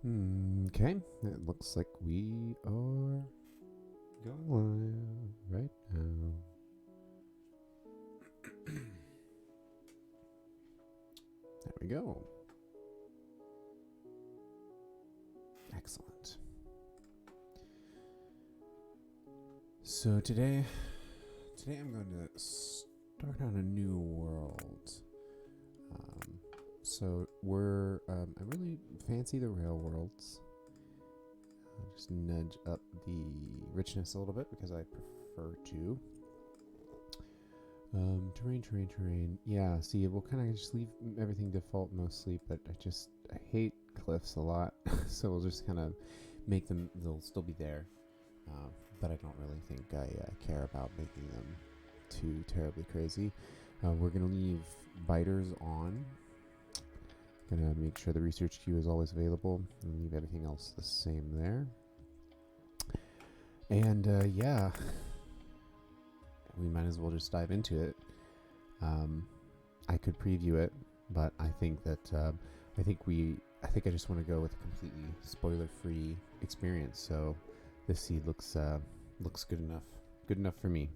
Okay, it looks like we are going live right now. There we go. Excellent. So today I'm going to start on a new world. I really fancy the rail worlds. I'll just nudge up the richness a little bit because I prefer to. Terrain. Yeah, see, we'll kind of just leave everything default mostly, but I hate cliffs a lot. So we'll just kind of make them, they'll still be there. But I don't really think I care about making them too terribly crazy. We're going to leave biters on. Gonna make sure the research queue is always available and leave everything else the same there. And yeah, we might as well just dive into it. I could preview it, but I think that I think I just want to go with a completely spoiler-free experience. So this seed looks good enough for me.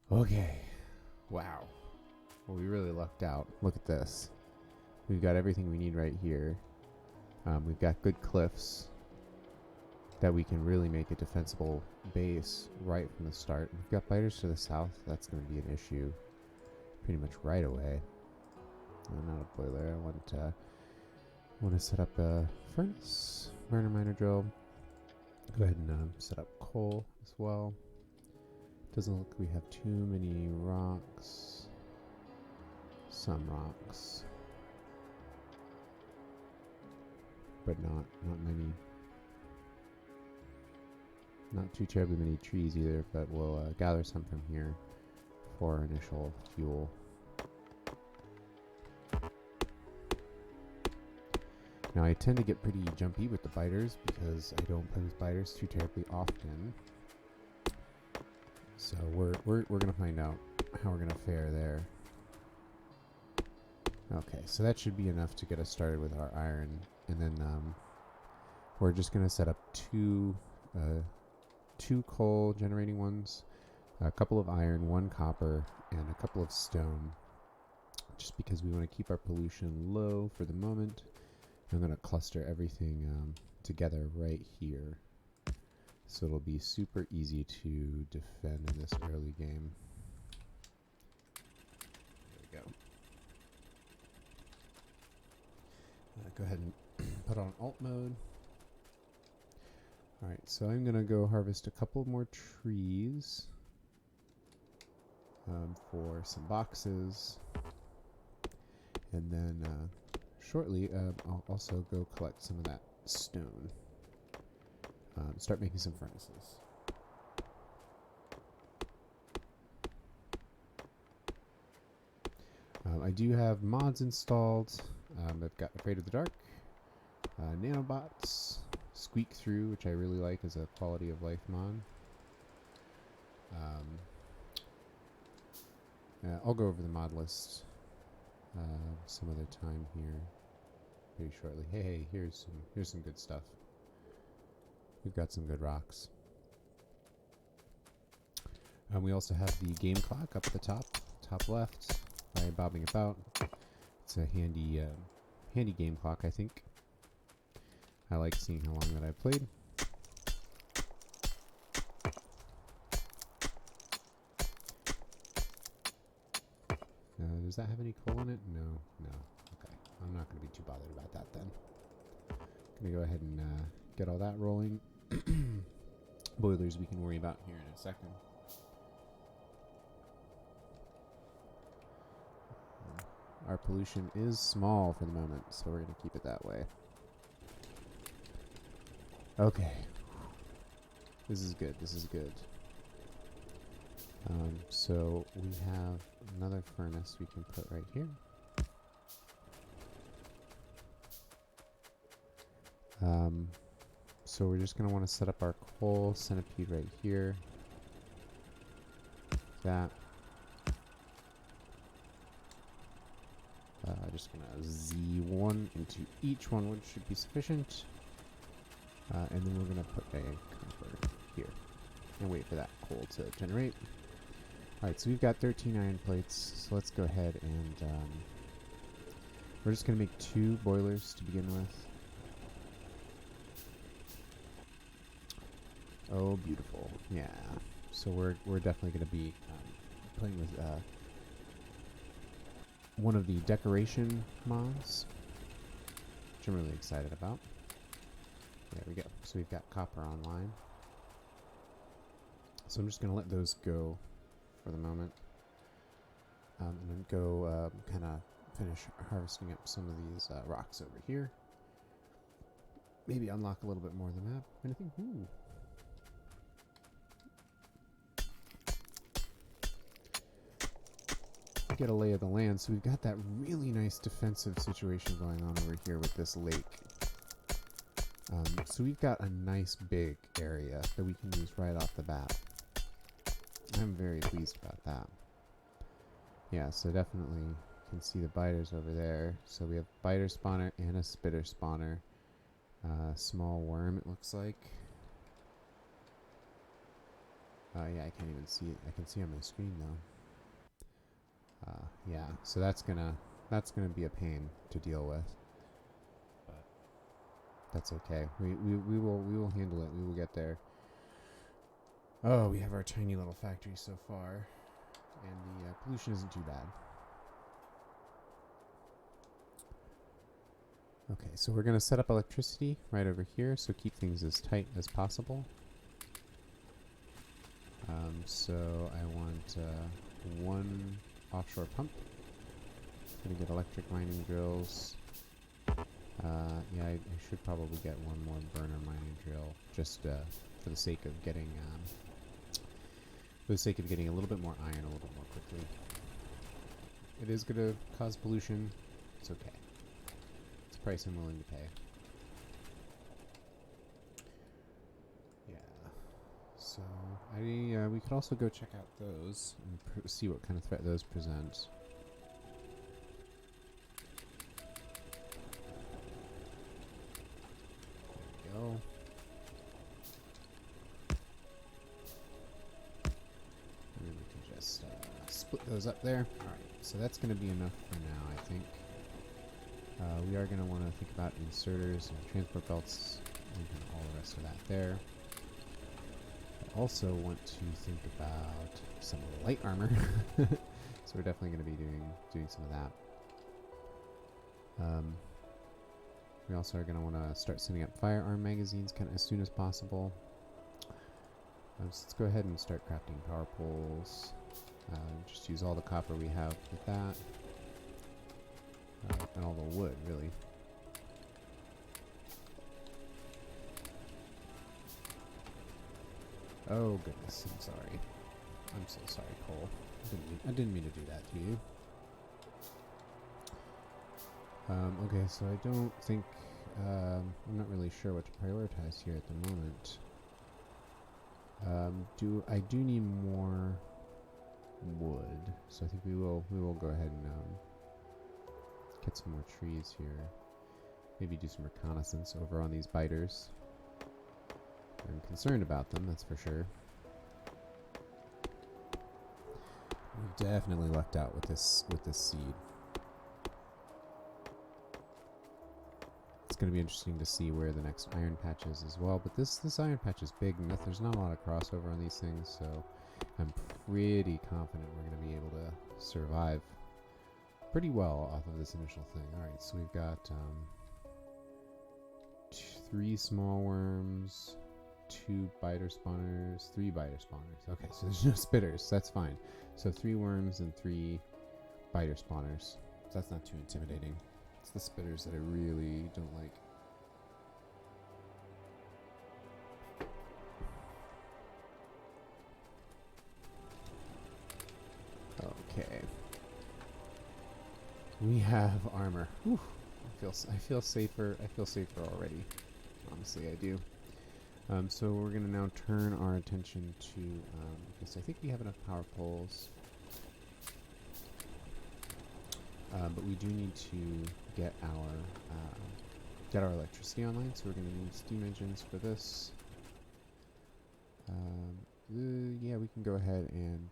Okay, wow. Well, we really lucked out. Look at this. We've got everything we need right here. We've got good cliffs that we can really make a defensible base right from the start. We've got biters to the south. That's going to be an issue pretty much right away. Not a boiler. I want to set up a furnace, burner miner drill. Go ahead and set up coal as well. Doesn't look like we have too many rocks. Some rocks, but not many. Not too terribly many trees either, but we'll gather some from here for our initial fuel. Now I tend to get pretty jumpy with the biters because I don't play with biters too terribly often. So we're gonna find out how we're gonna fare there. Okay, so that should be enough to get us started with our iron, and then we're just going to set up two coal generating ones, a couple of iron, one copper, and a couple of stone, just because we want to keep our pollution low for the moment. I'm going to cluster everything together right here, so it'll be super easy to defend in this early game. There we go. Go ahead and put on alt mode. Alright, so I'm going to go harvest a couple more trees for some boxes. And then shortly, I'll also go collect some of that stone. Start making some furnaces. I do have mods installed. I've got Afraid of the Dark, Nanobots, Squeak Through, which I really like as a quality of life mod. I'll go over the mod list some other time here, pretty shortly. Hey, here's some good stuff. We've got some good rocks. We also have the game clock up at the top left, by bobbing about. It's a handy game clock, I think. I like seeing how long that I've played. Does that have any coal in it? No. Okay, I'm not going to be too bothered about that then. Going to go ahead and get all that rolling. Boilers we can worry about here in a second. Our pollution is small for the moment, so we're going to keep it that way. Okay. This is good. So we have another furnace we can put right here. So we're just going to want to set up our coal centipede right here. That. Just gonna Z1 into each one, which should be sufficient. And then we're gonna put a copper here and wait for that coal to generate. Alright, so we've got 13 iron plates, so let's go ahead and we're just going to make 2 boilers to begin with. Oh, beautiful. Yeah. So we're definitely going to be playing with one of the decoration mods, which I'm really excited about. There we go. So we've got copper online. So I'm just going to let those go for the moment. And then go kind of finish harvesting up some of these rocks over here. Maybe unlock a little bit more of the map. Anything? Ooh. Get a lay of the land. So we've got that really nice defensive situation going on over here with this lake. So we've got a nice big area that we can use right off the bat. I'm very pleased about that. Yeah, so definitely can see the biters over there. So we have biter spawner and a spitter spawner. Small worm, it looks like. Yeah, I can't even see it. I can see on my screen though. Yeah, so that's gonna be a pain to deal with. But that's okay. We will handle it. We will get there. Oh, we have our tiny little factory so far, and the pollution isn't too bad. Okay, so we're going to set up electricity right over here, so keep things as tight as possible. So I want 1 offshore pump. Going to get electric mining drills. Yeah, I should probably get 1 more burner mining drill, just for the sake of getting a little bit more iron a little bit more quickly. It is going to cause pollution. It's okay. It's a price I'm willing to pay. Yeah. So we could also go check out those and see what kind of threat those present. There we go. And then we can just split those up there. Alright, so that's going to be enough for now, I think. We are going to want to think about inserters and transport belts and all the rest of that there. I also want to think about some light armor. So we're definitely going to be doing some of that. We also are going to want to start setting up firearm magazines kind of as soon as possible. So let's go ahead and start crafting power poles. Just use all the copper we have with that. And all the wood, really. Oh goodness, I'm sorry. I'm so sorry, Cole. I didn't mean to do that to you. Okay, so I don't think I'm not really sure what to prioritize here at the moment. I do need more wood, so I think we will go ahead and get some more trees here. Maybe do some reconnaissance over on these biters. I'm concerned about them, that's for sure. We've definitely lucked out with this seed. It's going to be interesting to see where the next iron patch is as well. But this iron patch is big enough. There's not a lot of crossover on these things, so I'm pretty confident we're going to be able to survive pretty well off of this initial thing. Alright, so we've got 3 small worms, 2 biter spawners, 3 biter spawners. Okay, so there's no spitters. That's fine. So 3 worms and 3 biter spawners. So that's not too intimidating. It's the spitters that I really don't like. Okay. We have armor. Whew. I feel safer. I feel safer already. Honestly, I do. So we're going to now turn our attention to, because I think we have enough power poles. But we do need to get our electricity online, so we're going to need steam engines for this. Yeah, we can go ahead and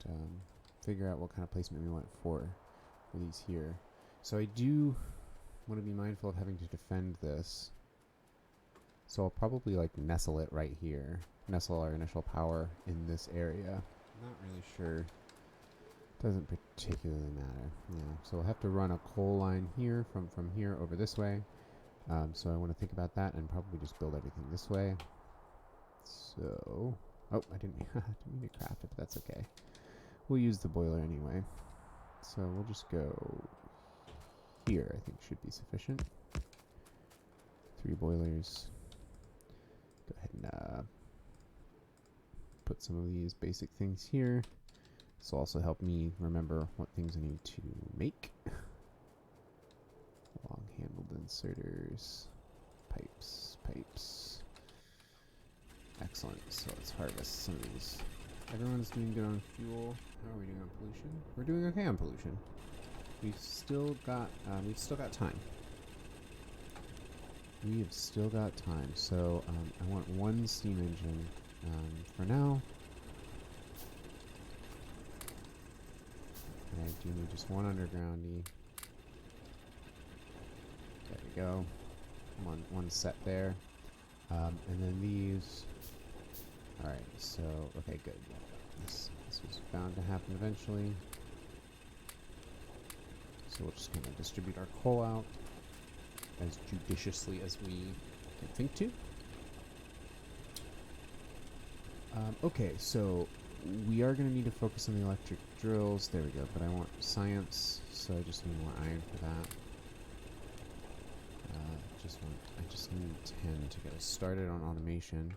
figure out what kind of placement we want for these here. So I do want to be mindful of having to defend this. So I'll probably like nestle it right here. Nestle our initial power in this area. Not really sure. Doesn't particularly matter. Yeah. So we'll have to run a coal line here from here over this way. So I want to think about that and probably just build everything this way. So, oh, I didn't mean to craft it, but that's okay. We'll use the boiler anyway. So we'll just go here. I think should be sufficient. 3 boilers. Go ahead and put some of these basic things here. This will also help me remember what things I need to make. Long-handled inserters, pipes. Excellent. So let's harvest some of these. Everyone's doing good on fuel. How are we doing on pollution? We're doing okay on pollution. We've still got time. We have still got time. So I want 1 steam engine for now. And I do need just 1 undergroundy. There we go. One set there. And then these. Alright, so, okay, good. This was bound to happen eventually. So we'll just kind of distribute our coal out as judiciously as we can think to. Okay, so we are going to need to focus on the electric drills. There we go, but I want science, so I just need more iron for that. I just need 10 to get us started on automation.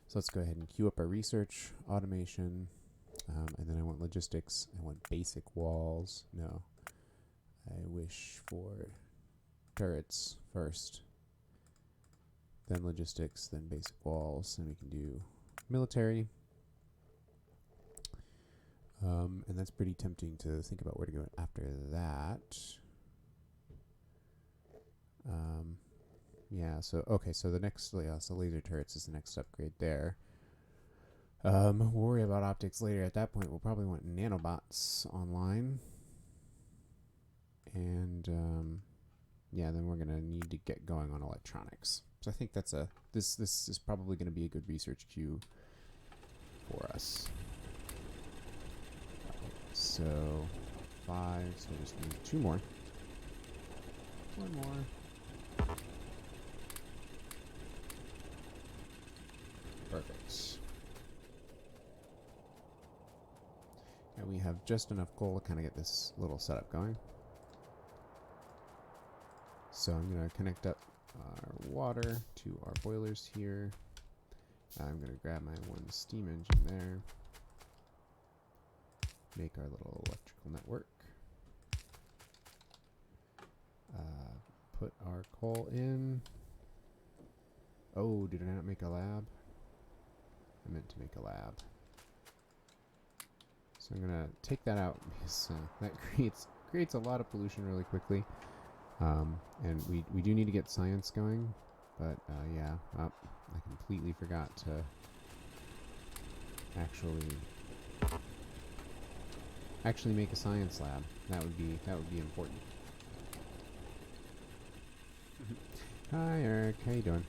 So let's go ahead and queue up our research, automation, and then I want logistics. I want basic walls. No, I wish for turrets first, then logistics, then basic walls, and we can do military. And that's pretty tempting to think about where to go after that. Yeah, so, okay, so the next, so laser turrets is the next upgrade there. We'll worry about optics later. At that point, we'll probably want nanobots online. And, yeah, then we're going to need to get going on electronics. So I think that's this is probably going to be a good research queue for us. So 5, so we just need 2 more. 1 more. Perfect. And we have just enough coal to kind of get this little setup going. So I'm going to connect up our water to our boilers here. I'm going to grab my 1 steam engine there. Make our little electrical network. Put our coal in. Oh, did I not make a lab? I meant to make a lab. So I'm gonna take that out because that creates a lot of pollution really quickly. And we do need to get science going, but yeah, I completely forgot to actually make a science lab. That would be important. Hi Eric, how you doing?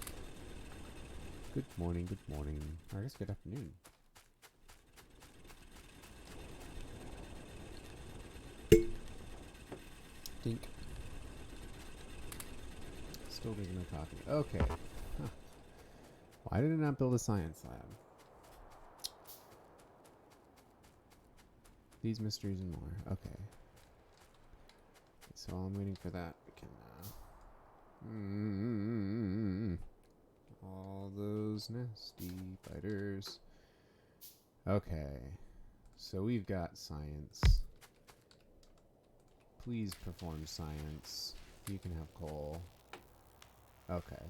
Good morning, or I guess good afternoon. Dink. Still drinking my coffee. Okay. Huh. Why did I not build a science lab? These mysteries and more. Okay. So while I'm waiting for that, we can all those nasty fighters. Okay. So we've got science. Please perform science. You can have coal. Okay.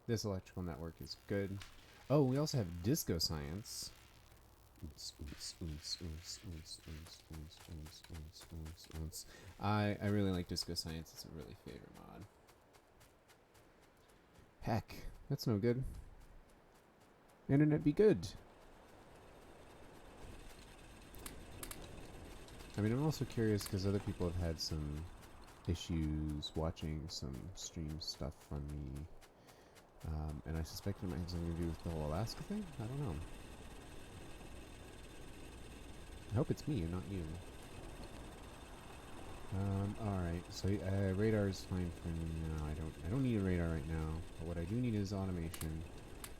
This electrical network is good. Oh, we also have disco science. I really like Disco Science. It's a really favorite mod. Heck, that's no good. Internet be good. I mean, I'm also curious because other people have had some issues watching some stream stuff from me. And I suspect it might have something to do with the whole Alaska thing. I don't know. I hope it's me and not you. Alright, so radar is fine for me now. I don't need a radar right now, but what I do need is automation.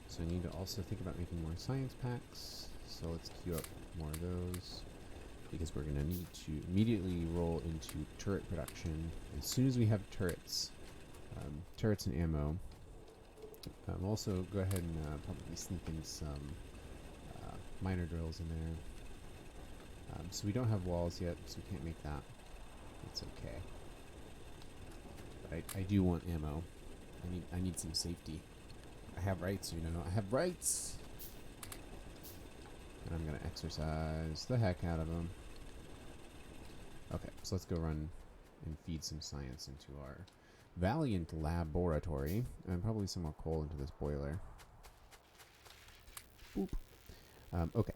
So I need to also think about making more science packs. So let's queue up more of those, because we're gonna need to immediately roll into turret production as soon as we have turrets. Turrets and ammo. Also go ahead and probably sneak in some miner drills in there. So we don't have walls yet, so we can't make that. It's okay. But I do want ammo. I need some safety. I have rights, you know. I have rights! And I'm gonna exercise the heck out of them. Okay, so let's go run and feed some science into our valiant laboratory. And probably some more coal into this boiler. Boop. Okay.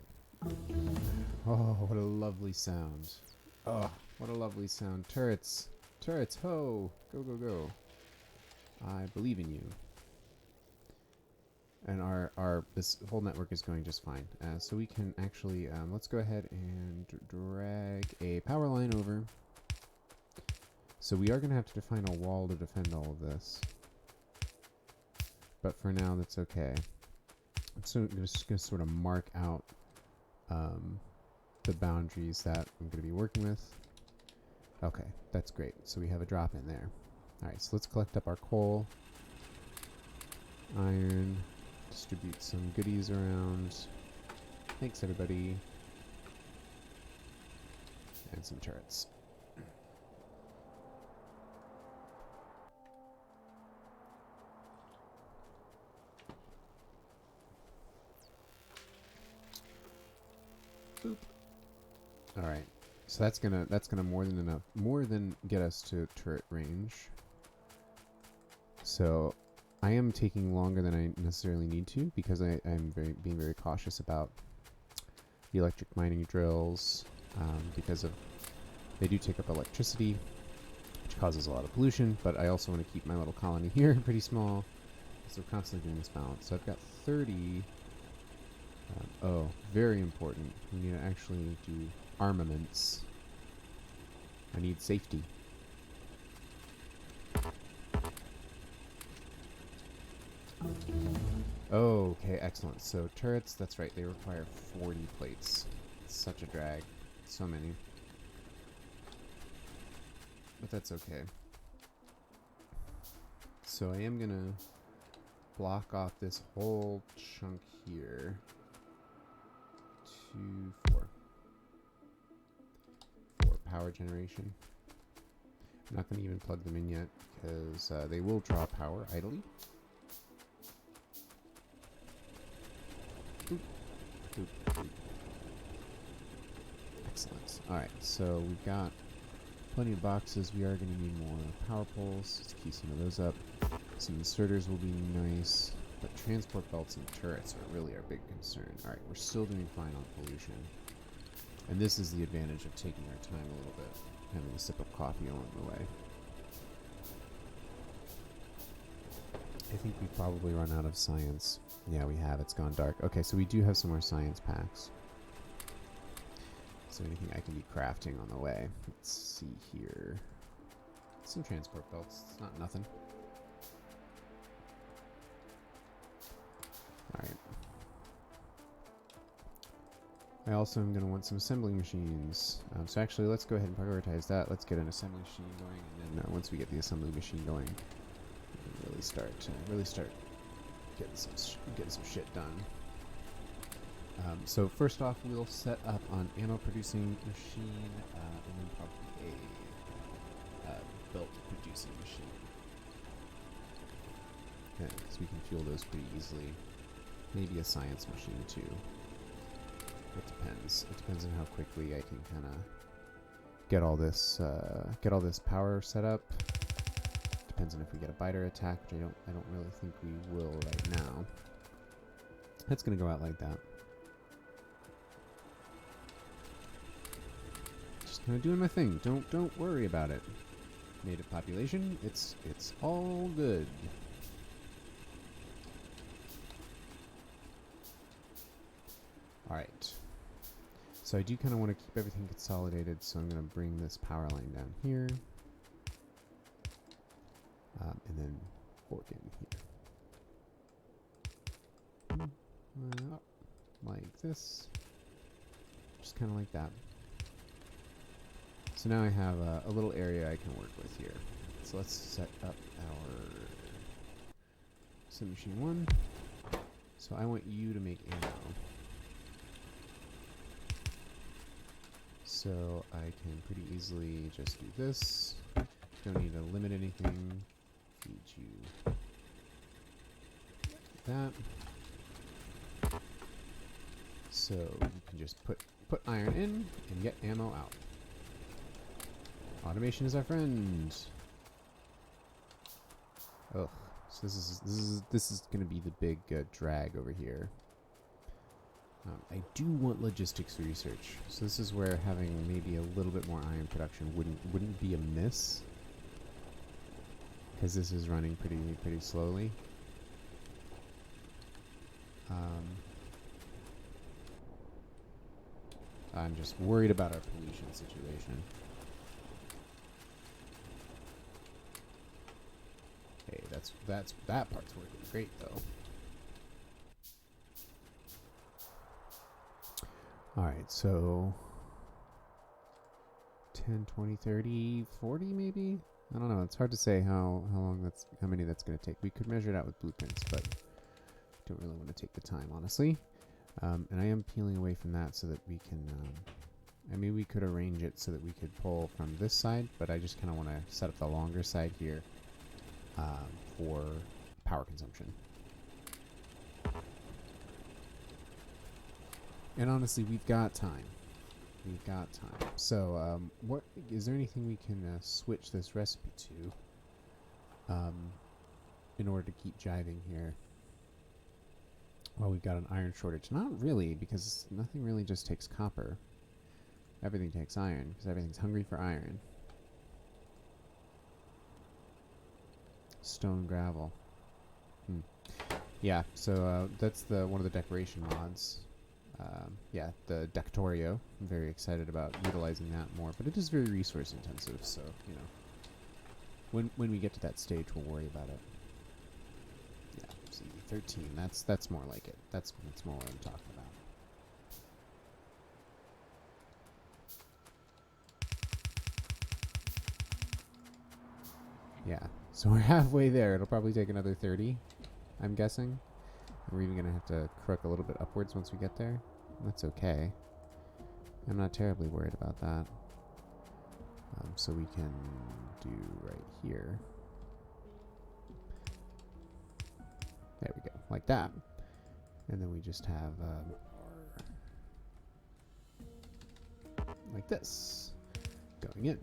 Oh, what a lovely sound. Oh, what a lovely sound. Turrets. Turrets, ho! Go, go, go. I believe in you. And this whole network is going just fine. So we can actually, let's go ahead and drag a power line over. So we are going to have to define a wall to defend all of this. But for now, that's okay. So I'm just going to sort of mark out the boundaries that I'm going to be working with. Okay, that's great. So we have a drop in there. Alright, so let's collect up our coal. Iron. Distribute some goodies around. Thanks, everybody. And some turrets. Boop. All right, so that's gonna more than get us to turret range. So I am taking longer than I necessarily need to because I'm being very cautious about the electric mining drills because they do take up electricity, which causes a lot of pollution. But I also want to keep my little colony here pretty small, so we're constantly doing this balance. So I've got 30. Oh, very important. We need to actually do armaments. I need safety. Okay, excellent. So turrets, that's right, they require 40 plates. It's such a drag. So many. But that's okay. So I am gonna block off this whole chunk here. 4 power generation. I'm not going to even plug them in yet because they will draw power idly. Boop. Boop. Boop. Excellent. Alright, so we've got plenty of boxes. We are going to need more power poles. Let's key some of those up. Some inserters will be nice. But transport belts and turrets are really our big concern. Alright, we're still doing fine on pollution. And this is the advantage of taking our time a little bit. Having a sip of coffee along the way. I think we've probably run out of science. Yeah, we have. It's gone dark. Okay, so we do have some more science packs. So anything I can be crafting on the way. Let's see here. Some transport belts. It's not nothing. Alright. I also am going to want some assembling machines. So actually, let's go ahead and prioritize that. Let's get an assembly machine going, and then once we get the assembly machine going, we can really start getting some shit done. So first off, we'll set up an ammo producing machine, and then probably a belt producing machine. Okay, so we can fuel those pretty easily. Maybe a science machine too. It depends. It depends on how quickly I can kind of get all this power set up. Depends on if we get a biter attack, which I don't really think we will right now. That's gonna go out like that. Just kind of doing my thing. Don't worry about it. Native population, it's all good. All right. So I do kind of want to keep everything consolidated, so I'm going to bring this power line down here. And then fork in here. Like this. Just kind of like that. So now I have a little area I can work with here. So let's set up our submachine 1. So I want you to make ammo. So I can pretty easily just do this. Don't need to limit anything. Feed you like that. So you can just put iron in and get ammo out. Automation is our friend. Oh, so this is going to be the big drag over here. I do want logistics research, so this is where having maybe a little bit more iron production wouldn't be amiss, because this is running pretty slowly. I'm just worried about our pollution situation. Hey, that part's working great though. Alright, so 10, 20, 30, 40 maybe? I don't know, it's hard to say how many that's going to take. We could measure it out with blueprints, but don't really want to take the time, honestly. And I am peeling away from that so that we can, I mean, we could arrange it so that we could pull from this side, but I just kind of want to set up the longer side here for power consumption. And honestly, we've got time. We've got time. So, what is there anything we can switch this recipe to in order to keep jiving here? Well, we've got an iron shortage. Not really, because nothing really just takes copper. Everything takes iron, because everything's hungry for iron. Stone gravel. Yeah, so that's one of the decoration mods. Yeah, the Dectorio. I'm very excited about utilizing that more, but it is very resource intensive, so, you know, when we get to that stage, we'll worry about it. Yeah, see, 13, that's more like it. That's more what I'm talking about. Yeah, so we're halfway there. It'll probably take another 30, I'm guessing. We're even going to have to crook a little bit upwards once we get there. That's okay. I'm not terribly worried about that. So we can do right here. There we go, like that. And then we just have like this going in.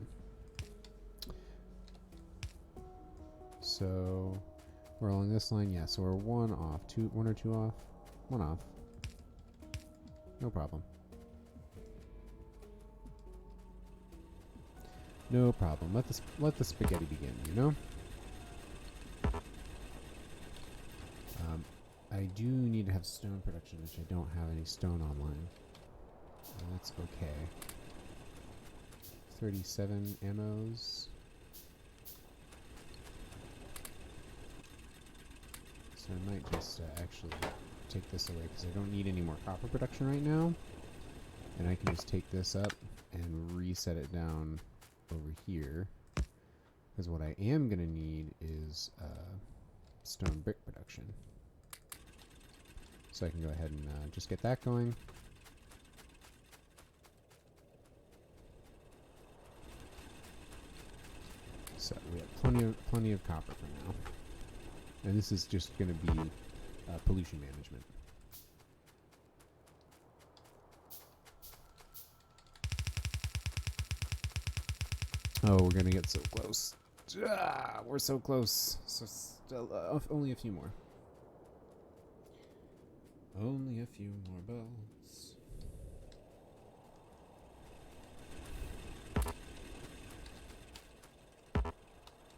So we're along this line, yeah, so we're one or two off. One off. No problem. No problem. Let the spaghetti begin, you know? I do need to have stone production, which I don't have any stone online. That's okay. 37 ammos. So I might just actually take this away because I don't need any more copper production right now. And I can just take this up and reset it down over here. Because what I am going to need is stone brick production. So I can go ahead and just get that going. So we have plenty of copper for now. And this is just going to be pollution management. Oh, we're gonna get so close. Ah, we're so close. So still, only a few more. Only a few more bells.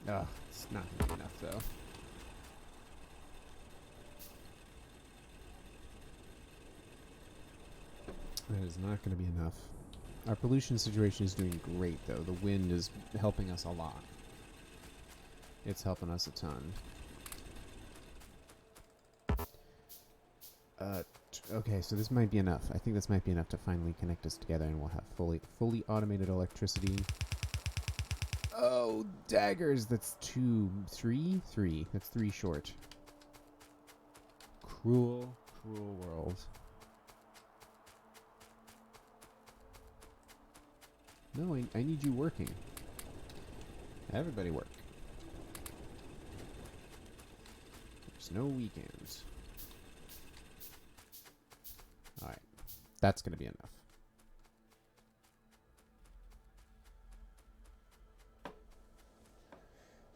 Ugh, it's not gonna be enough though. That is not gonna be enough. Our pollution situation is doing great though. The wind is helping us a lot. It's helping us a ton. Okay, so this might be enough. I think this might be enough to finally connect us together, and we'll have fully automated electricity. Oh, daggers! That's 2, 3, 3. That's 3 short. Cruel, cruel world. No, I need you working. Everybody work. There's no weekends. Alright. That's going to be enough.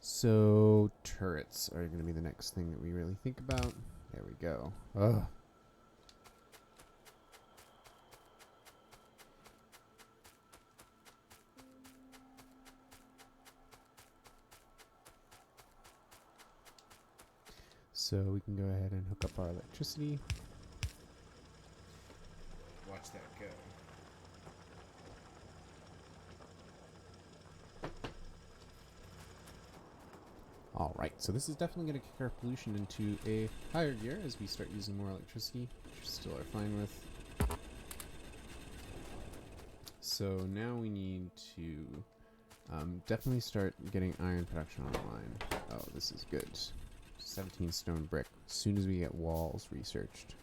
So, turrets are going to be the next thing that we really think about. There we go. Ugh. So we can go ahead and hook up our electricity. Watch that go. Alright, so this is definitely going to kick our pollution into a higher gear as we start using more electricity, which we still are fine with. So now we need to definitely start getting iron production online. Oh, this is good. 17 stone brick, as soon as we get walls researched.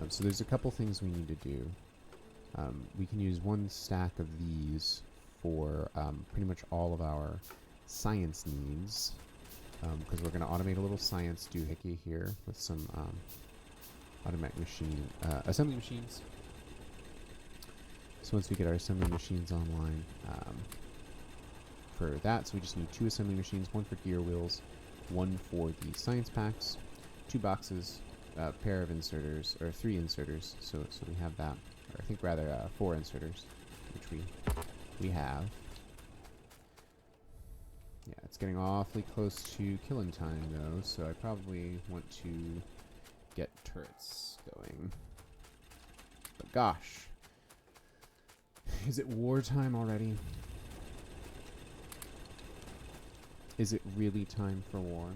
So there's a couple things we need to do. We can use 1 stack of these for pretty much all of our science needs, because we're going to automate a little science doohickey here with some automatic machine assembly machines. So once we get our assembly machines online for that, so we just need 2 assembly machines, 1 for gear wheels, 1 for the science packs, 2 boxes, a pair of inserters, or 3 inserters, so we have that, or I think rather 4 inserters, which we have. Yeah, it's getting awfully close to killing time though, so I probably want to get turrets going. But gosh, is it wartime already? Is it really time for war?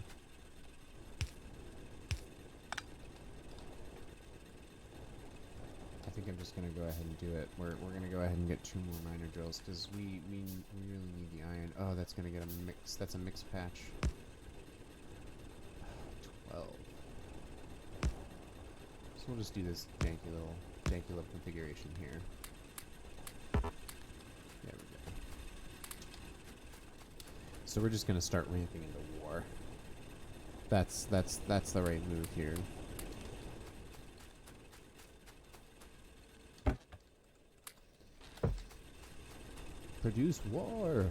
I think I'm just gonna go ahead and do it. We're gonna go ahead and get 2 more miner drills because we really need the iron. Oh, that's gonna get a mix. That's a mix patch. 12. So we'll just do this janky little configuration here. There we go. So we're just gonna start ramping into war. That's the right move here. Produce war.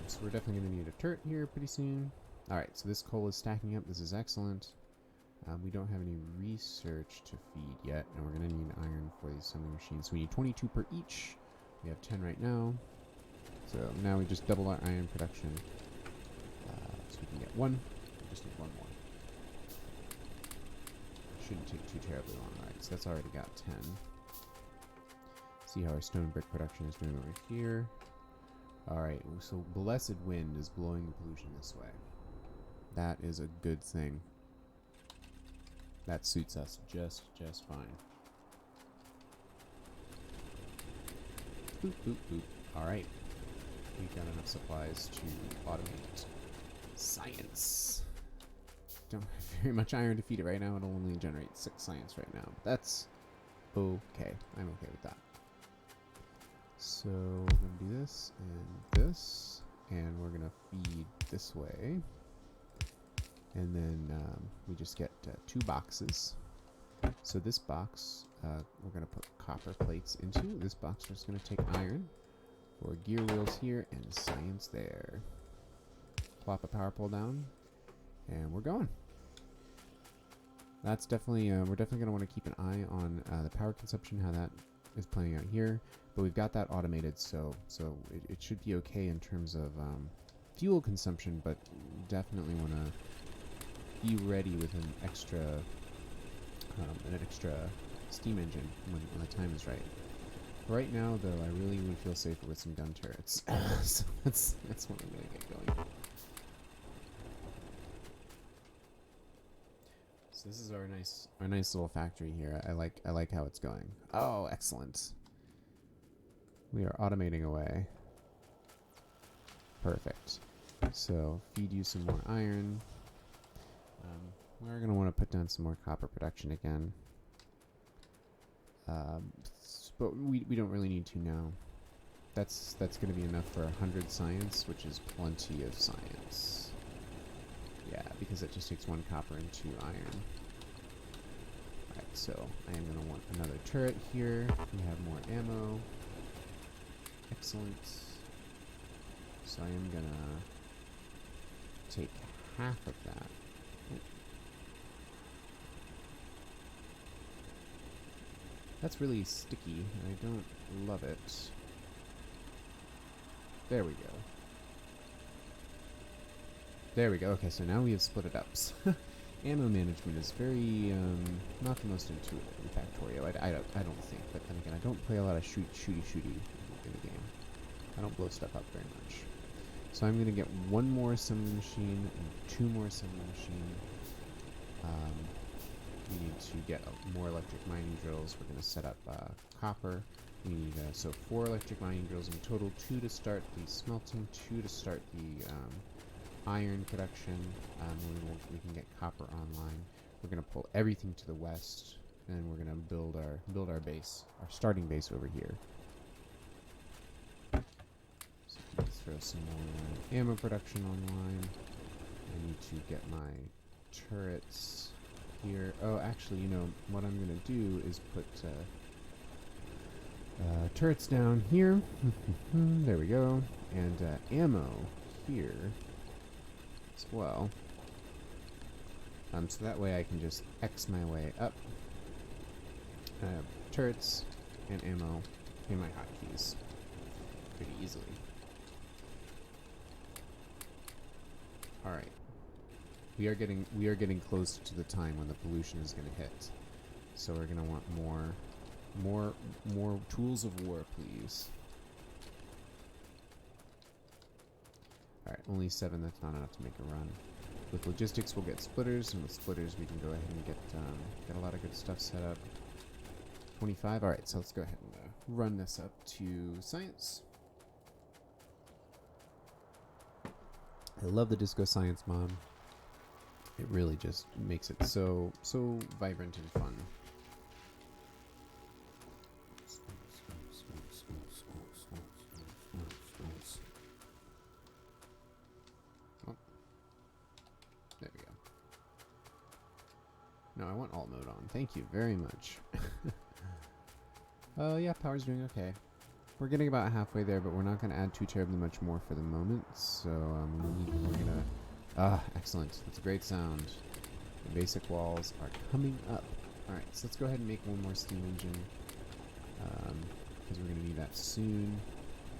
So we're definitely going to need a turret here pretty soon. Alright, so this coal is stacking up. This is excellent. We don't have any research to feed yet, and we're going to need iron for these assembly machines. So we need 22 per each. We have 10 right now. So now we just double our iron production. So we can get 1. We just need 1 more. Shouldn't take too terribly long. Alright, so that's already got 10. See how our stone brick production is doing over here. Alright, so blessed wind is blowing the pollution this way. That is a good thing. That suits us just fine. Boop, boop, boop. Alright. We've got enough supplies to automate science. Don't have very much iron to feed it right now. It'll only generate 6 science right now. But that's okay. I'm okay with that. So we're going to do this, and we're going to feed this way. And then we just get 2 boxes. So this box we're going to put copper plates into. This box we're just going to take iron. 4 gear wheels here and science there. Plop a power pole down, and we're going. That's definitely, we're definitely going to want to keep an eye on the power consumption, how that is playing out here. But we've got that automated, so it should be okay in terms of fuel consumption, but definitely want to be ready with an extra steam engine when the time is right. Right now, though, I really would feel safer with some gun turrets. So that's what I'm going to get going. So this is our nice little factory here. I like how it's going. Oh, excellent. We are automating away. Perfect. So feed you some more iron. We're gonna want to put down some more copper production again. But we don't really need to now. That's gonna be enough for 100 science, which is plenty of science. Yeah, because it just takes 1 copper and 2 iron. Alright, so I am going to want another turret here. We have more ammo. Excellent. So I am going to take half of that. That's really sticky, and I don't love it. There we go. There we go. Okay, so now we have split it up. Ammo management is very not the most intuitive in Factorio. I don't think, but then again, I don't play a lot of shooty in the game. I don't blow stuff up very much. So I'm gonna get 1 more assembly machine and 2 more assembly machine. We need to get more electric mining drills. We're gonna set up copper. We need so 4 electric mining drills in total. 2 to start the smelting. 2 to start the iron production. We can get copper online. We're gonna pull everything to the west, and we're gonna build our base, our starting base over here. So let's throw some more ammo production online. I need to get my turrets here. Oh, actually, you know what I'm gonna do is put turrets down here. There we go, and ammo here as well. So that way I can just X my way up. I have turrets and ammo in my hotkeys pretty easily. All right, we are getting close to the time when the pollution is going to hit. So we're going to want more tools of war, please. Alright, only 7, that's not enough to make a run. With logistics, we'll get splitters, and with splitters, we can go ahead and get a lot of good stuff set up. 25, alright, so let's go ahead and run this up to science. I love the Disco Science Mod. It really just makes it so vibrant and fun. There we go. No, I want alt mode on. Thank you very much. Yeah, power's doing okay. We're getting about halfway there, but we're not going to add too terribly much more for the moment. So we're going to... excellent. That's a great sound. The basic walls are coming up. Alright, so let's go ahead and make 1 more steam engine. Because we're going to need that soon.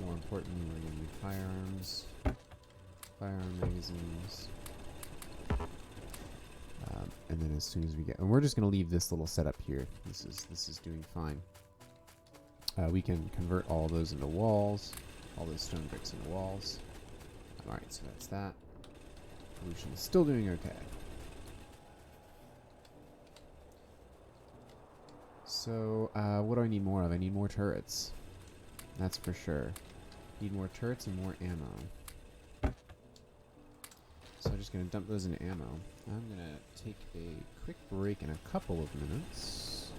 More importantly, we're going to need firearms. Firearm magazines. And then as soon as we get... And we're just going to leave this little setup here. This is doing fine. We can convert all those into walls. All those stone bricks into walls. Alright, so that's that. Pollution is still doing okay. So, what do I need more of? I need more turrets. That's for sure. Need more turrets and more ammo. So I'm just going to dump those into ammo. I'm going to take a quick break in a couple of minutes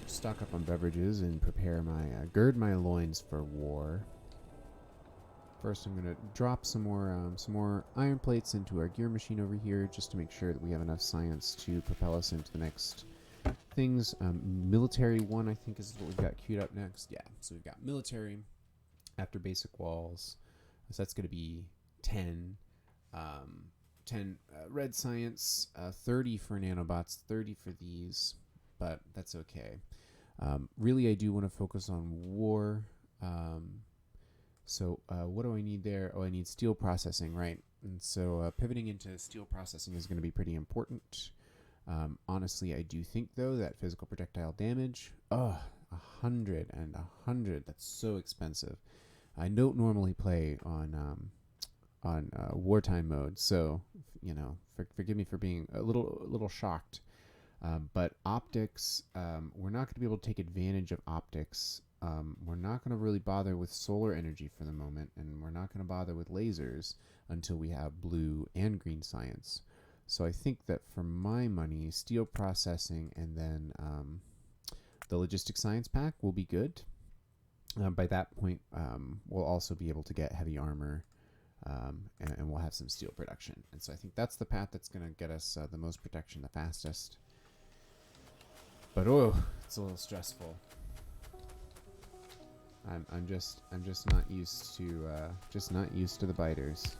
to stock up on beverages and prepare my, gird my loins for war. First, I'm going to drop some more iron plates into our gear machine over here, just to make sure that we have enough science to propel us into the next things. Military 1, I think, is what we've got queued up next. Yeah, so we've got military. after basic walls. So that's going to be 10. 10 red science, 30 for nanobots, 30 for these, but that's okay. Really, I do want to focus on war. So what do I need there? Oh, I need steel processing, right? And so pivoting into steel processing is going to be pretty important. Honestly, I do think, though, that physical projectile damage, 100 and 100, that's so expensive. I don't normally play on wartime mode, so forgive me for being a little shocked. But optics, we're not going to be able to take advantage of optics. We're not going to really bother with solar energy for the moment, and we're not going to bother with lasers until we have blue and green science. So I think that for my money, steel processing and then the logistics science pack will be good. By that point, we'll also be able to get heavy armor. And we'll have some steel production. And so I think that's the path that's going to get us the most protection the fastest. But it's a little stressful. I'm just not used to the biters.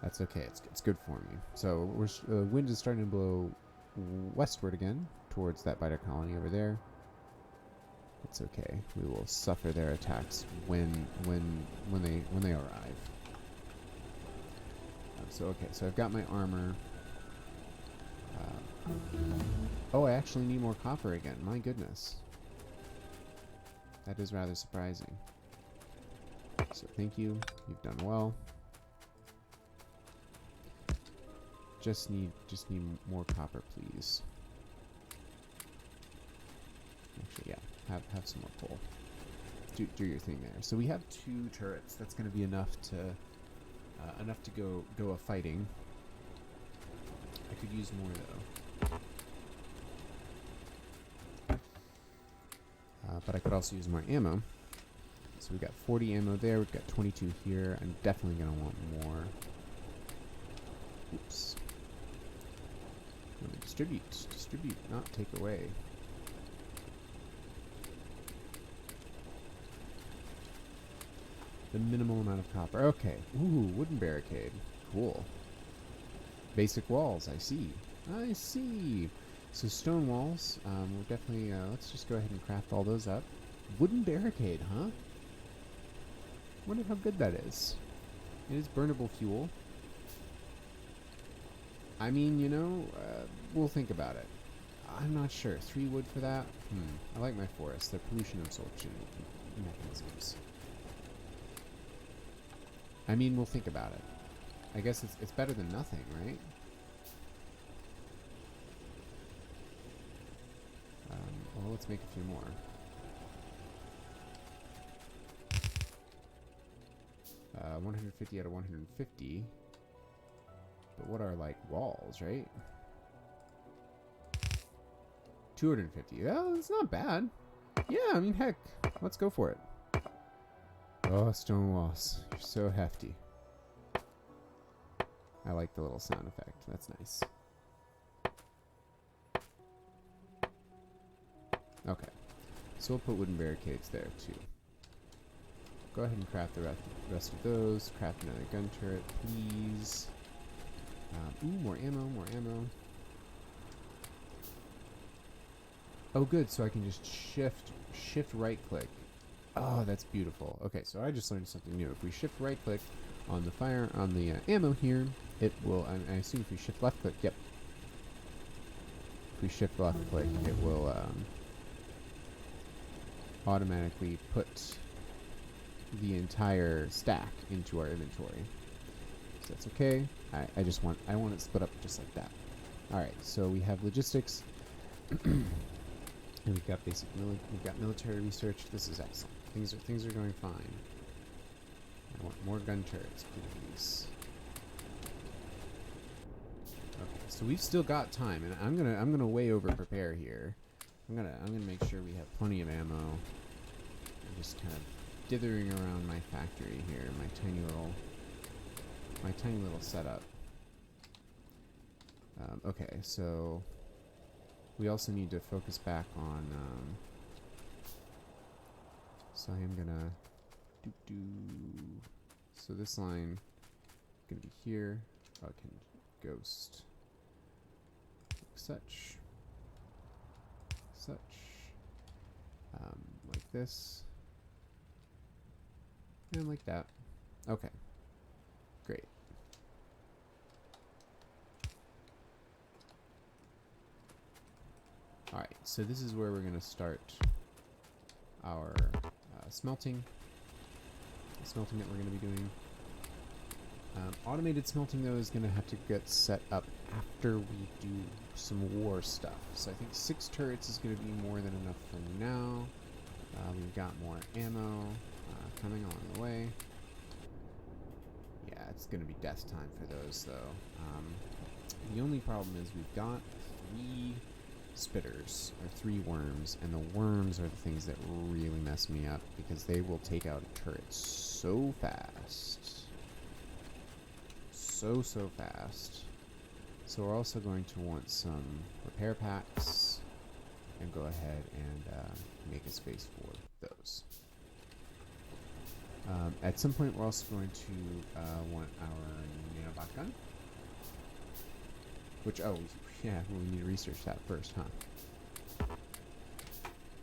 That's okay. It's good for me. So wind is starting to blow westward again towards that biter colony over there. It's okay. We will suffer their attacks when they arrive. So I've got my armor. I actually need more copper again. My goodness. That is rather surprising. So thank you. You've done well. Just need more copper, please. Actually, yeah. Have some more coal. Do your thing there. So we have 2 turrets. That's going to be enough to go a fighting. I could use more though. But I could also use more ammo. So we got 40 ammo there. We've got 22 here. I'm definitely gonna want more. Oops. Distribute, not take away. The minimal amount of copper. Okay. Ooh, wooden barricade. Cool. Basic walls. I see. So stone walls. We'll definitely. Let's just go ahead and craft all those up. Wooden barricade, huh? Wonder how good that is. It is burnable fuel. I mean, we'll think about it. I'm not sure. 3 wood for that? I like my forests. They're pollution absorption mechanisms. I mean, we'll think about it. I guess it's better than nothing, right? Well, let's make a few more. Uh, 150 out of 150. But what are, like, walls, right? 250. Oh, it's not bad. Yeah, I mean, heck. Let's go for it. Oh, stone walls. You're so hefty. I like the little sound effect. That's nice. Okay. So we'll put wooden barricades there, too. Go ahead and craft the rest of those. Craft another gun turret, please. More ammo, Oh, good. So I can just shift right click. Oh, that's beautiful. Okay, so I just learned something new. If we shift right click on the ammo here, it will, I assume if we shift left click, yep. If we shift left click, it will automatically put the entire stack into our inventory. So that's okay. I want it split up just like that. Alright, so we have logistics. And we've got we've got military research. This is excellent. Things are going fine. I want more gun turrets, please. Okay, so we've still got time, and I'm gonna way over prepare here. I'm gonna make sure we have plenty of ammo. I'm just kind of dithering around my factory here, my tiny little setup. Okay, so we also need to focus back on. So I am gonna So this line is going to be here. Oh, I can ghost like such, like this, and like that. Okay, great. All right, so this is where we're going to start our smelting that we're going to be doing. Automated smelting, though, is going to have to get set up after we do some war stuff. So I think 6 turrets is going to be more than enough for now. We've got more ammo coming along the way. Yeah, it's going to be death time for those, though. The only problem is we've got 3 spitters, or 3 worms, and the worms are the things that really mess me up, because they will take out a turret so fast. So fast. So we're also going to want some repair packs, and go ahead and make a space for those. At some point we're also going to want our nanobot gun, which, oh yeah, we need to research that first, huh?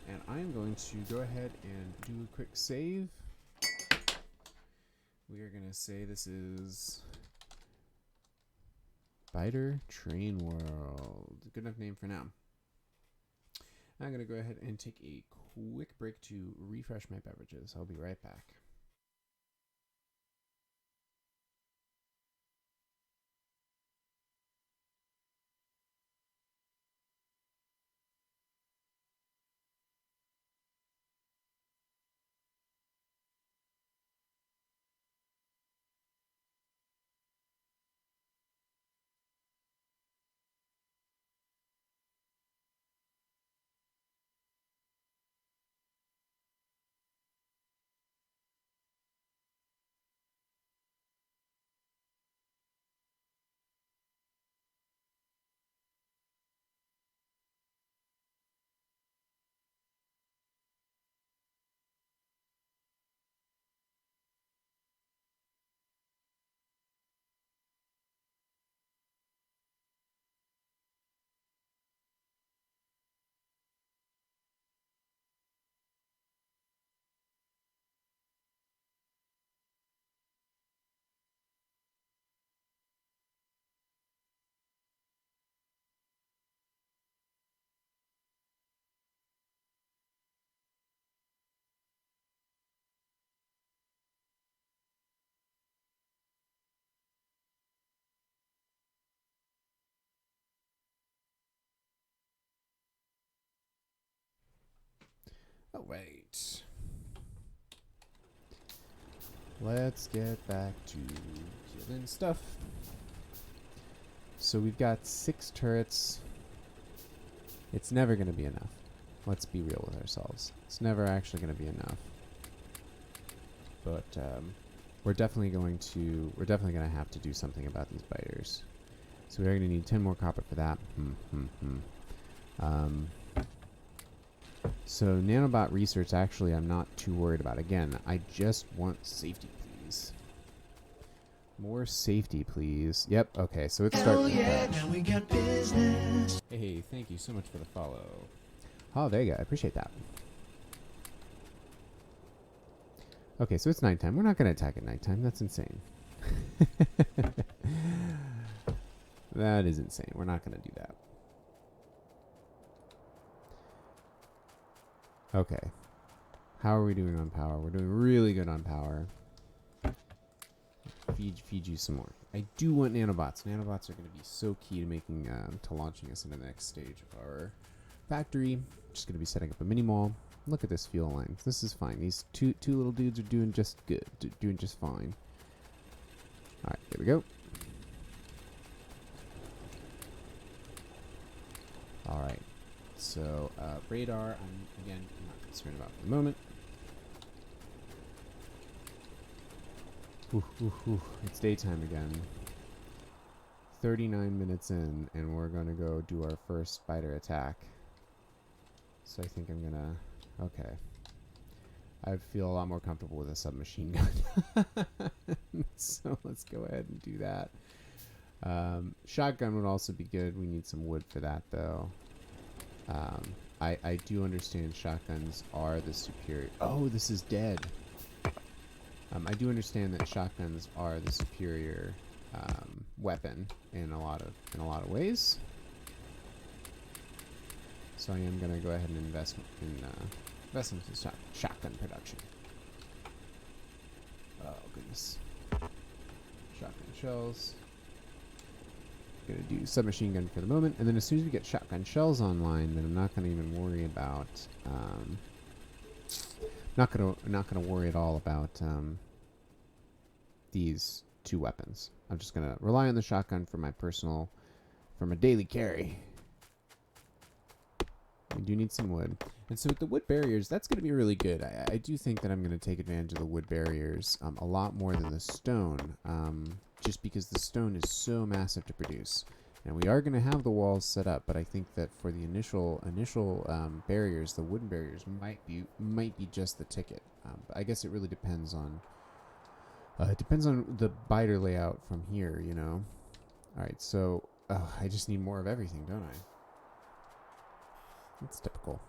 And I'm going to go ahead and do a quick save. We are going to say this is Spider Train World. Good enough name for now. I'm going to go ahead and take a quick break to refresh my beverages. I'll be right back. Oh, wait. Let's get back to killing stuff. So we've got 6 turrets. It's never going to be enough. Let's be real with ourselves. It's never actually going to be enough. But we're definitely going to have to do something about these biters. So we're going to need 10 more copper for that. So nanobot research, actually, I'm not too worried about. Again, I just want safety, please. More safety, please. Yep, okay, so it's starting to now we got business. Hey, thank you so much for the follow. Oh, there you go. I appreciate that. Okay, so it's nighttime. We're not going to attack at nighttime. That's insane. That is insane. We're not going to do that. Okay. How are we doing on power? We're doing really good on power. Feed you some more. I do want nanobots. Nanobots are going to be so key to making to launching us into the next stage of our factory. Just going to be setting up a mini mall. Look at this fuel line. This is fine. These two little dudes are doing just good. Doing just fine. All right, there we go. All right. So radar, I'm not concerned about for the moment. It's daytime again. 39 minutes in, and we're going to go do our first spider attack. So I think I'm going to... Okay. I feel a lot more comfortable with a submachine gun. So let's go ahead and do that. Shotgun would also be good. We need some wood for that, though. I do understand shotguns are the superior... Oh, this is dead. I do understand that shotguns are the superior weapon in a lot of ways. So I am going to go ahead and invest in some shotgun production. Oh goodness! Shotgun shells. Gonna do submachine gun for the moment, and then as soon as we get shotgun shells online, then I'm not gonna even worry about not gonna worry at all about these two weapons. I'm just gonna rely on the shotgun for my daily carry. We do need some wood, and so with the wood barriers, that's gonna be really good. I do think that I'm gonna take advantage of the wood barriers a lot more than the stone, just because the stone is so massive to produce. And we are gonna have the walls set up, but I think that for the initial barriers, the wooden barriers might be just the ticket. But I guess it really depends on the biter layout from here, you know. All right, so I just need more of everything, don't I? That's typical.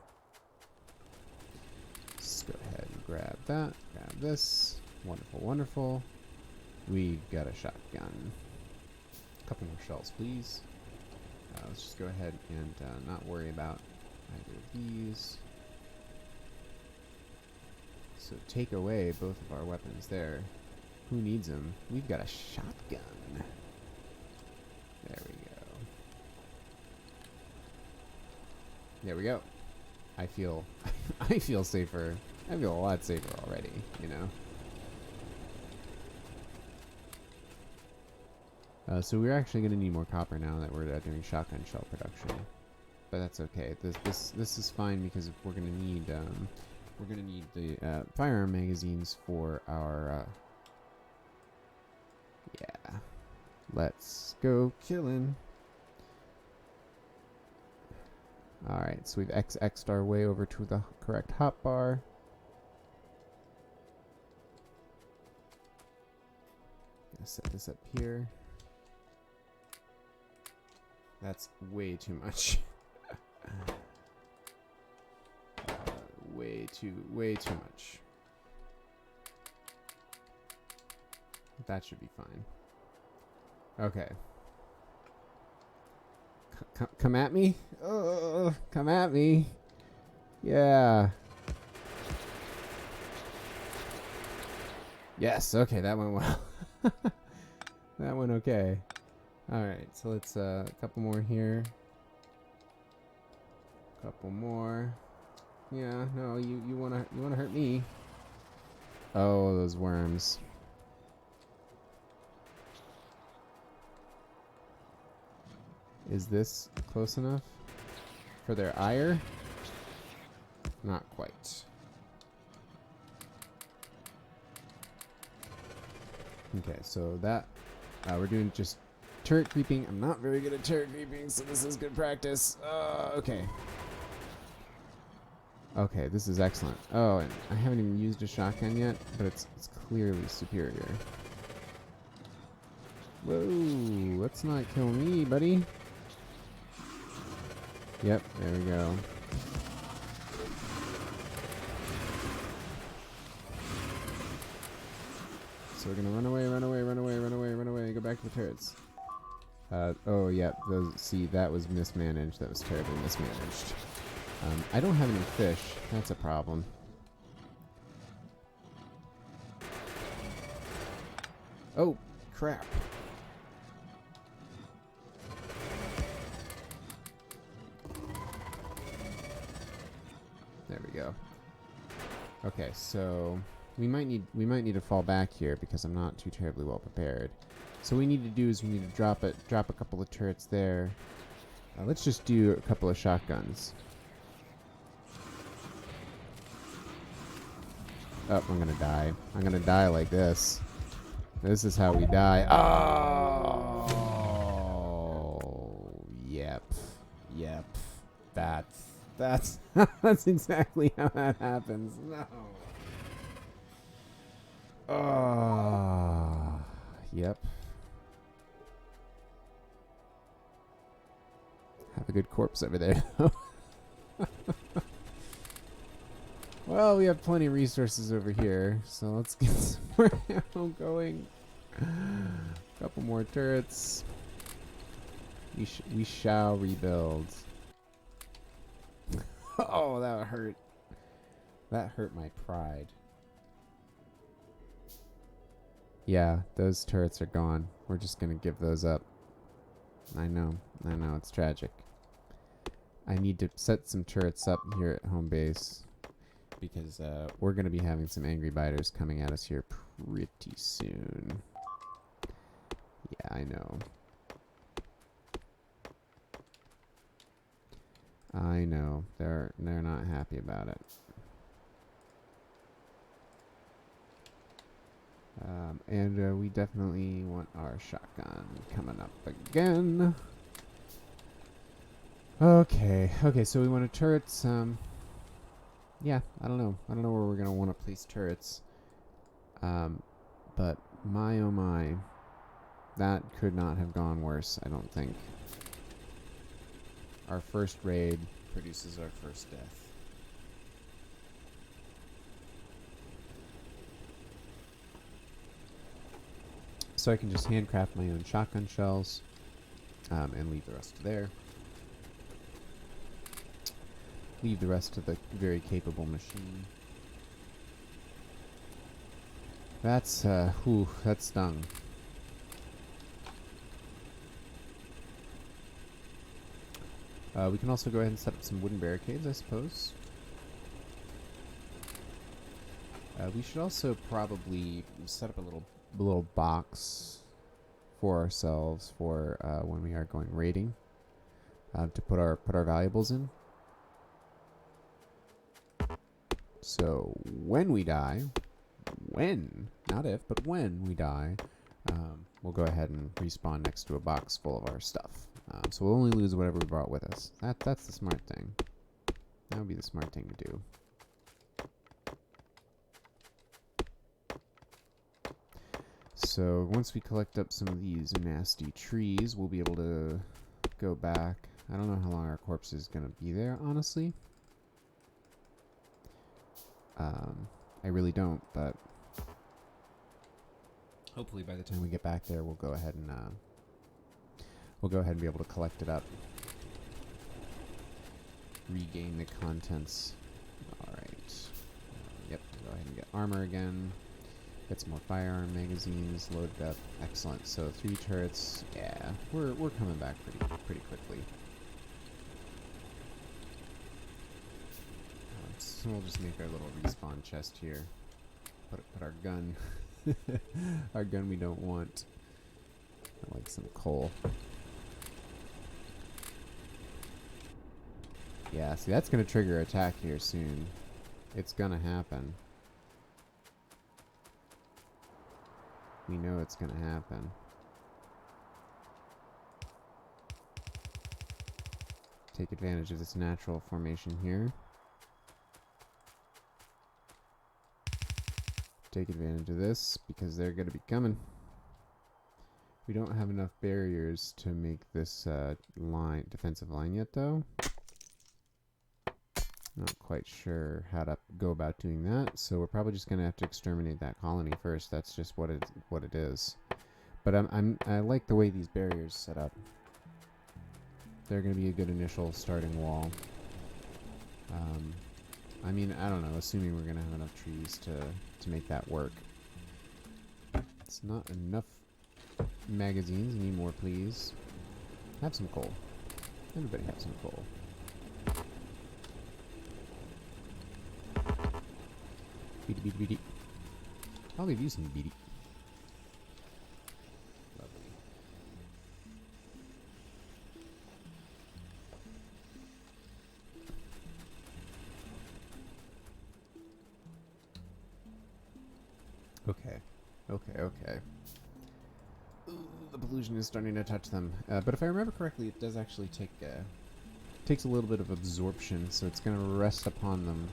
Let's go ahead and grab that. Grab this. Wonderful, wonderful. We've got a shotgun. A couple more shells, please. Let's just go ahead and not worry about either of these. So take away both of our weapons there. Who needs them? We've got a shotgun. There we go. There we go. I feel I feel safer. I feel a lot safer already, you know. So we're actually going to need more copper now that we're doing shotgun shell production, but that's okay. This is fine because we're going to need the firearm magazines for our yeah. Let's go killing. Alright, so we've XX'd our way over to the correct hotbar. Gonna set this up here. That's way too much. Way too much. That should be fine. Okay. Come at me? Come at me. Yeah. Yes, okay, that went well. That went okay. Alright, so let's, a couple more here. Couple more. Yeah, no, you wanna hurt me. Oh, those worms. Is this close enough for their ire? Not quite. Okay, so that we're doing just turret creeping. I'm not very good at turret creeping, so this is good practice. Okay. Okay, this is excellent. Oh, and I haven't even used a shotgun yet, but it's clearly superior. Whoa, let's not kill me, buddy. Yep, there we go. So we're gonna run away, go back to the turrets. Oh yeah, see, that was mismanaged. That was terribly mismanaged. I don't have any fish. That's a problem. Oh, crap. There we go. Okay, so we might need to fall back here because I'm not too terribly well prepared. So what we need to do is we need to drop a couple of turrets there. Let's just do a couple of shotguns. Oh, I'm gonna die. I'm gonna die like this. This is how we die. Oh, yep. That's that's exactly how that happens. No. Yep. Have a good corpse over there. Well, we have plenty of resources over here, so let's get some more ammo going. Couple more turrets. We shall rebuild. Oh, that hurt. That hurt my pride. Yeah, those turrets are gone. We're just gonna give those up. I know, it's tragic. I need to set some turrets up here at home base because we're gonna be having some angry biters coming at us here pretty soon. Yeah, I know. I know. They're not happy about it. And we definitely want our shotgun coming up again. Okay, so we want a turrets. Yeah, I don't know where we're gonna want to place turrets. But my oh my, that could not have gone worse, I don't think. Our first raid produces our first death. So I can just handcraft my own shotgun shells and leave the rest there. Leave the rest to the very capable machine. That's, that stung. We can also go ahead and set up some wooden barricades, I suppose. We should also probably set up a little box for ourselves for when we are going raiding to put our valuables in. So when we die, not if, but when we die, we'll go ahead and respawn next to a box full of our stuff. So we'll only lose whatever we brought with us. That's the smart thing. That would be the smart thing to do. So once we collect up some of these nasty trees, we'll be able to go back. I don't know how long our corpse is going to be there, honestly. I really don't, but hopefully by the time we get back there, we'll go ahead and be able to collect it up. Regain the contents. Alright. Yep, go ahead and get armor again. Get some more firearm magazines loaded up. Excellent. So 3 turrets. Yeah, we're coming back pretty quickly. So we'll just make our little respawn chest here. Put our gun. Our gun we don't want. I like some coal. Yeah, see, that's going to trigger attack here soon. It's going to happen. We know it's going to happen. Take advantage of this natural formation here. Take advantage of this because they're going to be coming. We don't have enough barriers to make this defensive line yet, though. Not quite sure how to go about doing that, so we're probably just going to have to exterminate that colony first. That's just what it is. But I like the way these barriers set up. They're going to be a good initial starting wall. I mean, I don't know, assuming we're going to have enough trees to make that work. It's not enough magazines. Need more, please. Have some coal. Everybody have some coal. Beady, beady, beady. I'll give you some beady. Lovely. Okay. Ooh, the pollution is starting to touch them. But if I remember correctly, it does actually takes a little bit of absorption, so it's going to rest upon them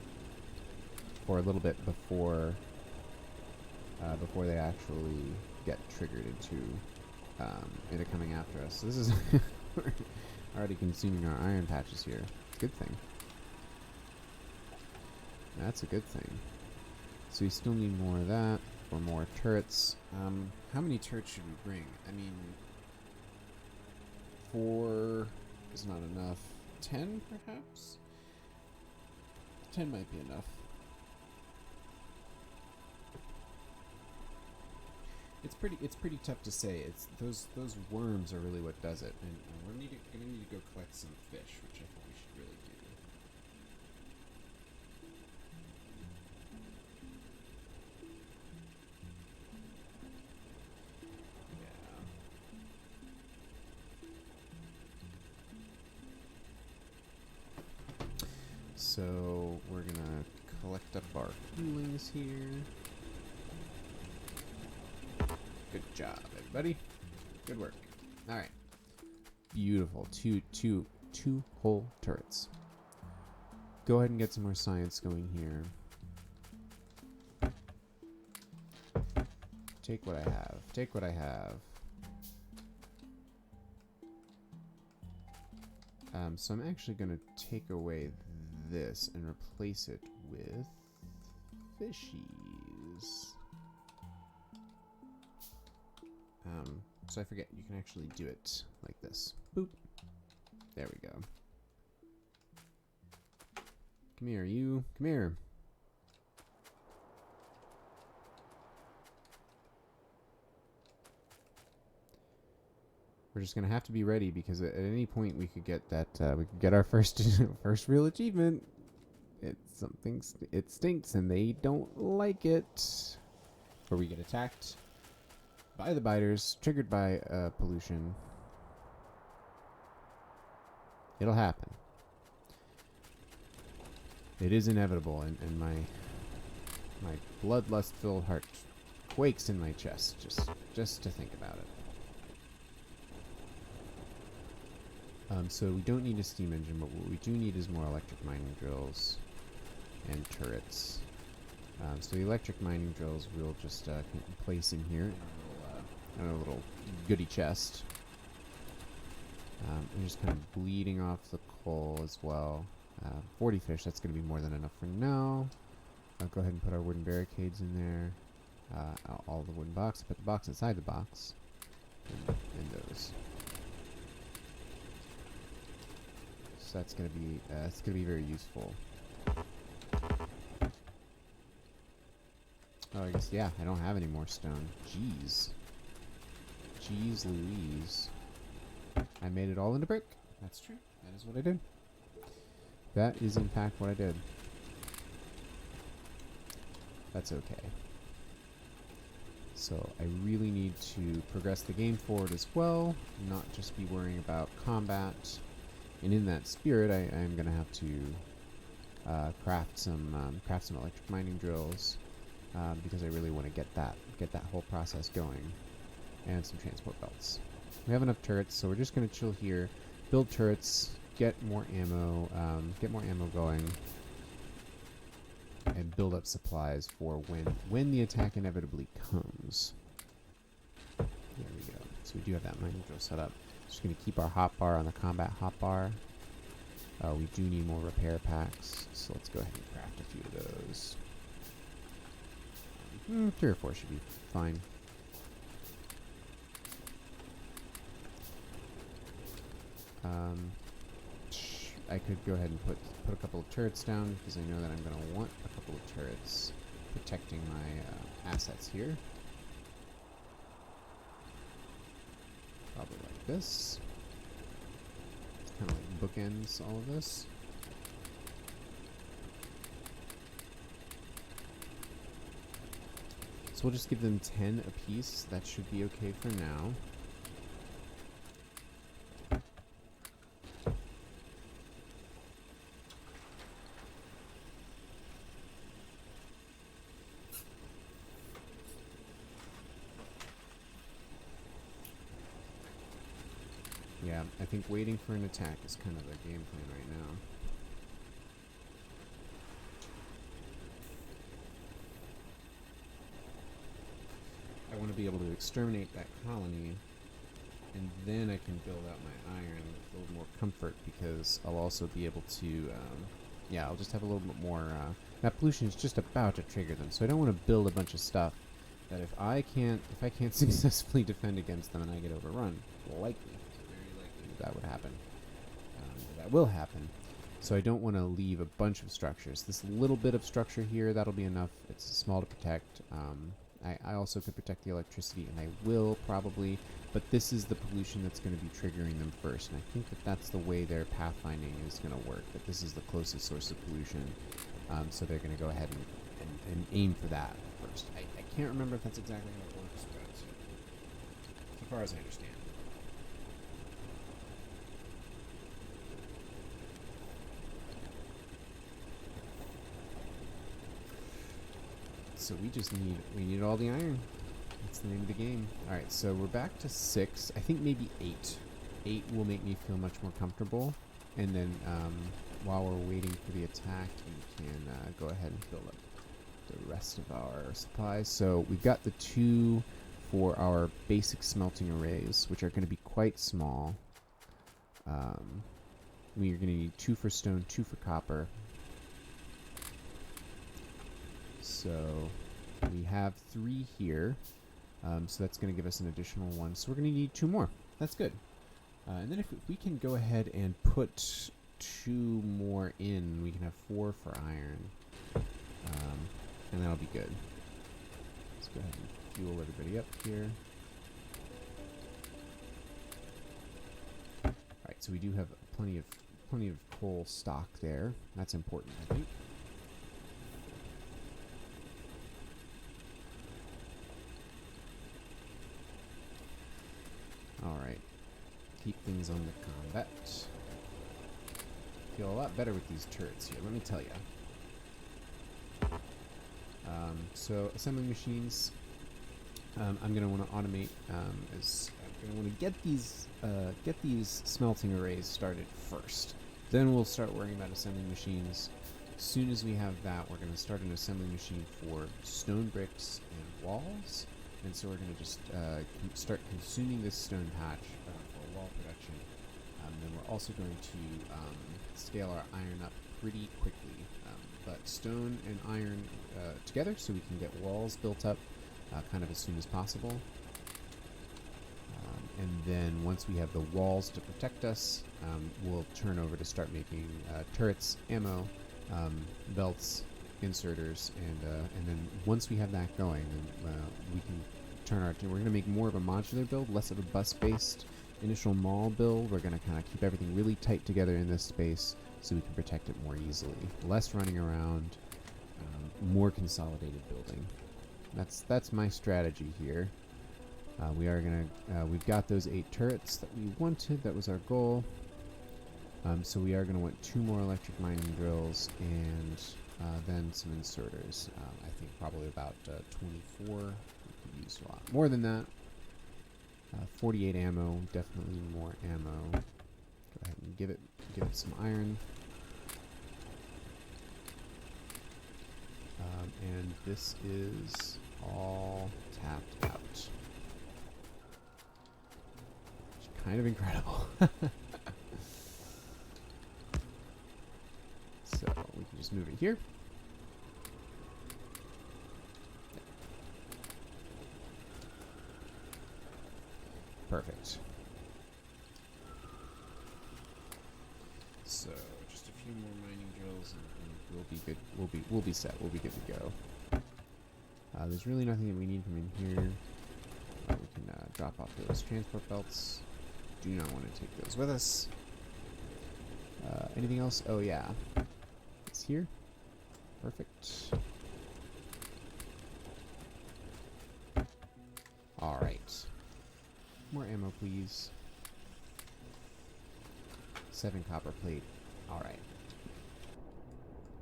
for a little bit before before they actually get triggered into coming after us. So this is we're already consuming our iron patches here. Good thing. That's a good thing. So we still need more of that, or more turrets. How many turrets should we bring? I mean, 4 is not enough. 10, perhaps? 10 might be enough. It's pretty tough to say. It's those worms are really what does it, and we're gonna need to go collect some fish, which I think we should really do. Yeah. So we're gonna collect up our feelings here. Good job, everybody. Good work. All right. Beautiful. Two whole turrets. Go ahead and get some more science going here. Take what I have. Take what I have. So I'm actually going to take away this and replace it with fishies. So I forget, you can actually do it like this. Boop. There we go. Come here, you. Come here. We're just gonna have to be ready because at any point we could get that. We could get our first first real achievement. It stinks, and they don't like it. Or we get attacked by the biters, triggered by pollution. It'll happen. It is inevitable, and my bloodlust-filled heart quakes in my chest just to think about it. So we don't need a steam engine, but what we do need is more electric mining drills and turrets. So the electric mining drills we'll just place in here in a little goodie chest. I'm just kind of bleeding off the coal as well. 40 fish, that's going to be more than enough for now. I'll go ahead and put our wooden barricades in there. All the wooden box. Put the box inside the box. And those. So that's going to be it's going to be very useful. Oh, I guess, yeah, I don't have any more stone. Jeez. Jeez Louise. I made it all into brick. That's true. That is what I did. That is, in fact, what I did. That's okay. So I really need to progress the game forward as well, not just be worrying about combat. And in that spirit, I am going to have to craft some electric mining drills because I really want to get that whole process going, and some transport belts. We have enough turrets, so we're just going to chill here, build turrets, get more ammo going, and build up supplies for when the attack inevitably comes. There we go. So we do have that mining drill set up. Just going to keep our hotbar on the combat hotbar. We do need more repair packs, so let's go ahead and craft a few of those. 3 or 4 should be fine. I could go ahead and put a couple of turrets down because I know that I'm going to want a couple of turrets protecting my assets here. Probably like this. Kind of like bookends all of this. So we'll just give them 10 apiece. That should be okay for now. Yeah, I think waiting for an attack is kind of the game plan right now. be able to exterminate that colony, and then I can build out my iron with a little more comfort, because I'll also be able to, yeah, I'll just have a little bit more, that pollution is just about to trigger them, so I don't want to build a bunch of stuff that if I can't successfully defend against them and I get overrun, very likely that would happen. That will happen. So I don't want to leave a bunch of structures. This little bit of structure here, that'll be enough. It's small to protect. I also could protect the electricity, and I will probably, but this is the pollution that's going to be triggering them first, and I think that that's the way their pathfinding is going to work, that this is the closest source of pollution, so they're going to go ahead and aim for that first. I can't remember if that's exactly how it works, but so far as I understand. So we need all the iron. That's the name of the game. Alright, so we're back to 6. I think maybe 8. 8 will make me feel much more comfortable. And then while we're waiting for the attack, we can go ahead and fill up the rest of our supplies. So we've got the 2 for our basic smelting arrays, which are going to be quite small. We are going to need 2 for stone, 2 for copper. So we have 3 here, so that's going to give us an additional 1. So we're going to need 2 more. That's good. And then if we can go ahead and put 2 more in, we can have 4 for iron, and that'll be good. Let's go ahead and fuel everybody up here. All right, so we do have plenty of coal stock there. That's important, I think. Alright, keep things on the combat. Feel a lot better with these turrets here, let me tell you. So, assembling machines, I'm going to want to automate, I'm going to want to get these smelting arrays started first. Then we'll start worrying about assembling machines. As soon as we have that, we're going to start an assembly machine for stone bricks and walls. And so we're going to just start consuming this stone patch for wall production. Then we're also going to scale our iron up pretty quickly. But stone and iron together, so we can get walls built up kind of as soon as possible. And then once we have the walls to protect us, we'll turn over to start making turrets, ammo, belts, inserters, and then once we have that going, then we can turn our. We're going to make more of a modular build, less of a bus-based initial mall build. We're going to kind of keep everything really tight together in this space, so we can protect it more easily. Less running around, more consolidated building. That's my strategy here. We've got those 8 turrets that we wanted. That was our goal. So we are going to want 2 more electric mining drills and then some inserters. I think probably about 24. We could use a lot more than that. 48 ammo, definitely more ammo. Go ahead and give it some iron. And this is all tapped out. Which is kind of incredible. So we can just move it here. Perfect. So just a few more mining drills, and we'll be good. We'll be set. We'll be good to go. There's really nothing that we need from in here. We can drop off those transport belts. Do not want to take those with us. Anything else? Oh yeah, it's here. Perfect. All right. More ammo, please. 7 copper plate. All right.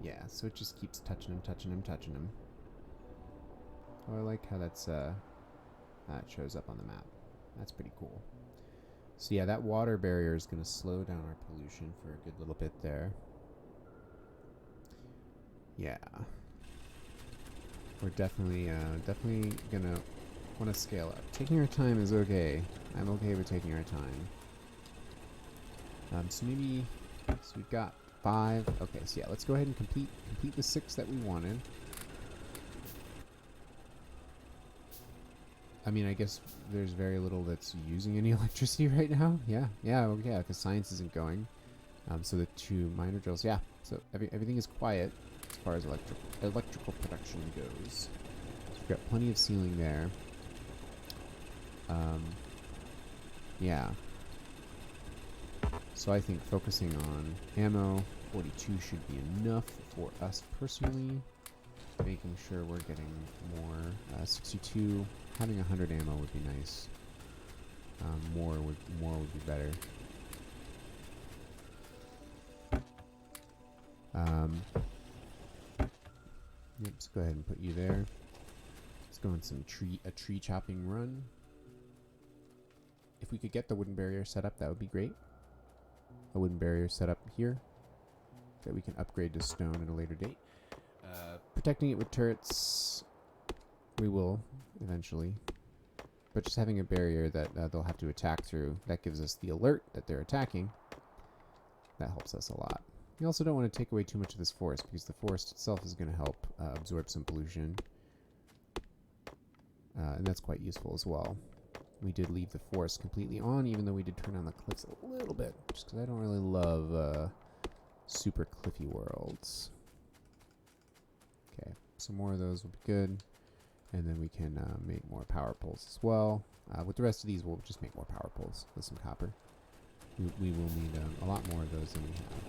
Yeah, so it just keeps touching him, touching him, touching him. Oh, I like how that shows up on the map. That's pretty cool. So yeah, that water barrier is going to slow down our pollution for a good little bit there. Yeah. We're definitely gonna Want to scale up. Taking our time is okay. I'm okay with taking our time. So maybe, so we've got 5. Okay, so yeah, let's go ahead and complete the 6 that we wanted. I mean, I guess there's very little that's using any electricity right now. Yeah, because science isn't going. So the 2 minor drills, yeah. So everything is quiet as far as electrical production goes. So we've got plenty of ceiling there. Yeah. So I think focusing on ammo, 42 should be enough for us personally. Making sure we're getting more. 62, having 100 ammo would be nice. More would be better. Yep, let's go ahead and put you there. Let's go on a tree chopping run. If we could get the wooden barrier set up, that would be great. A wooden barrier set up here that we can upgrade to stone at a later date. Protecting it with turrets, we will eventually. But just having a barrier that they'll have to attack through, that gives us the alert that they're attacking. That helps us a lot. You also don't want to take away too much of this forest, because the forest itself is going to help absorb some pollution. And that's quite useful as well. We did leave the forest completely on, even though we did turn on the cliffs a little bit, just because I don't really love super cliffy worlds. Okay, some more of those will be good. And then we can make more power poles as well. With the rest of these, we'll just make more power poles with some copper. We will need a lot more of those than we have.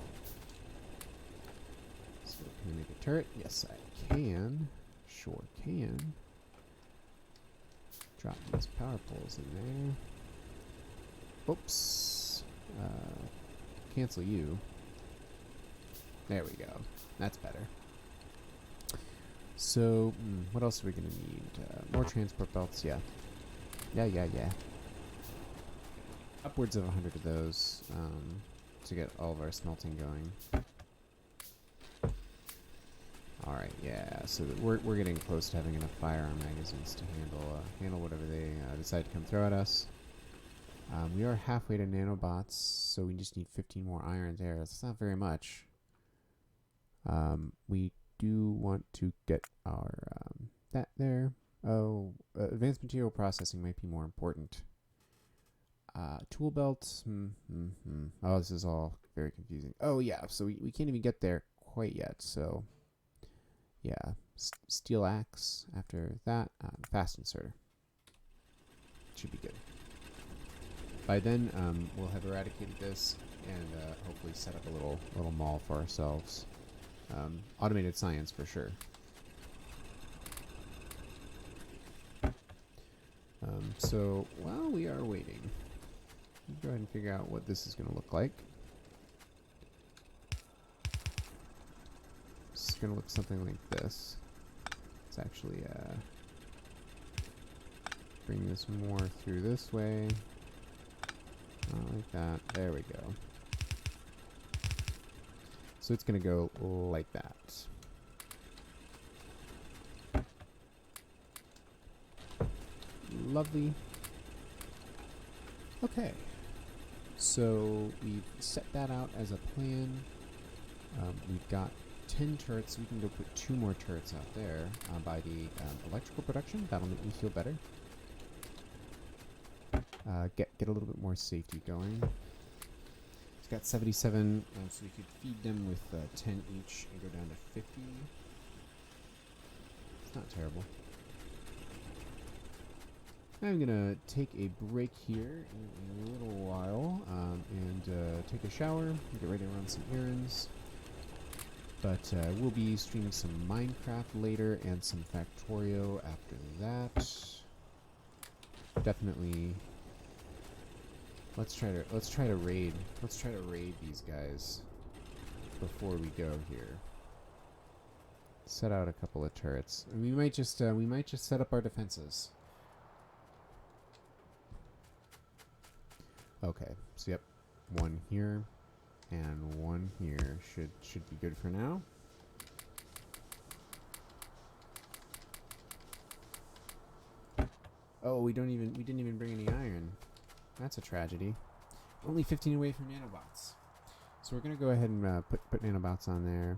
So can I make a turret? Yes, I can. Sure can. Drop these power poles in there. Oops. Cancel you. There we go. That's better. So, what else are we going to need? More transport belts, yeah. Yeah. Upwards of 100 of those to get all of our smelting going. Alright, yeah, so we're getting close to having enough firearm magazines to handle whatever they decide to come throw at us. We are halfway to nanobots, so we just need 15 more irons there. That's not very much. We do want to get our that there. Oh, advanced material processing might be more important. Tool belts. Oh, this is all very confusing. Oh yeah, so we can't even get there quite yet. So yeah, steel axe. After that, fast inserter should be good. By then, we'll have eradicated this and hopefully set up a little mall for ourselves. Automated science for sure. So while we are waiting, let's go ahead and figure out what this is going to look like. It's going to look something like this. Let's actually bring this more through this way. Like that. There we go. So it's going to go like that. Lovely. Okay. So we've set that out as a plan. We've got 10 turrets. We can go put 2 more turrets out there by the electrical production. That'll make me feel better. Get a little bit more safety going. It's got 77, so we could feed them with 10 each and go down to 50. It's not terrible. I'm gonna take a break here in a little while and take a shower, get ready to run some errands. But we'll be streaming some Minecraft later and some Factorio after that. Definitely. Let's try to raid these guys before we go here. Set out a couple of turrets. And we might just set up our defenses. Okay, so yep, 1 here and 1 here should be good for now. Oh, we didn't even bring any iron. That's a tragedy. Only 15 away from nanobots. So we're gonna go ahead and put nanobots on there.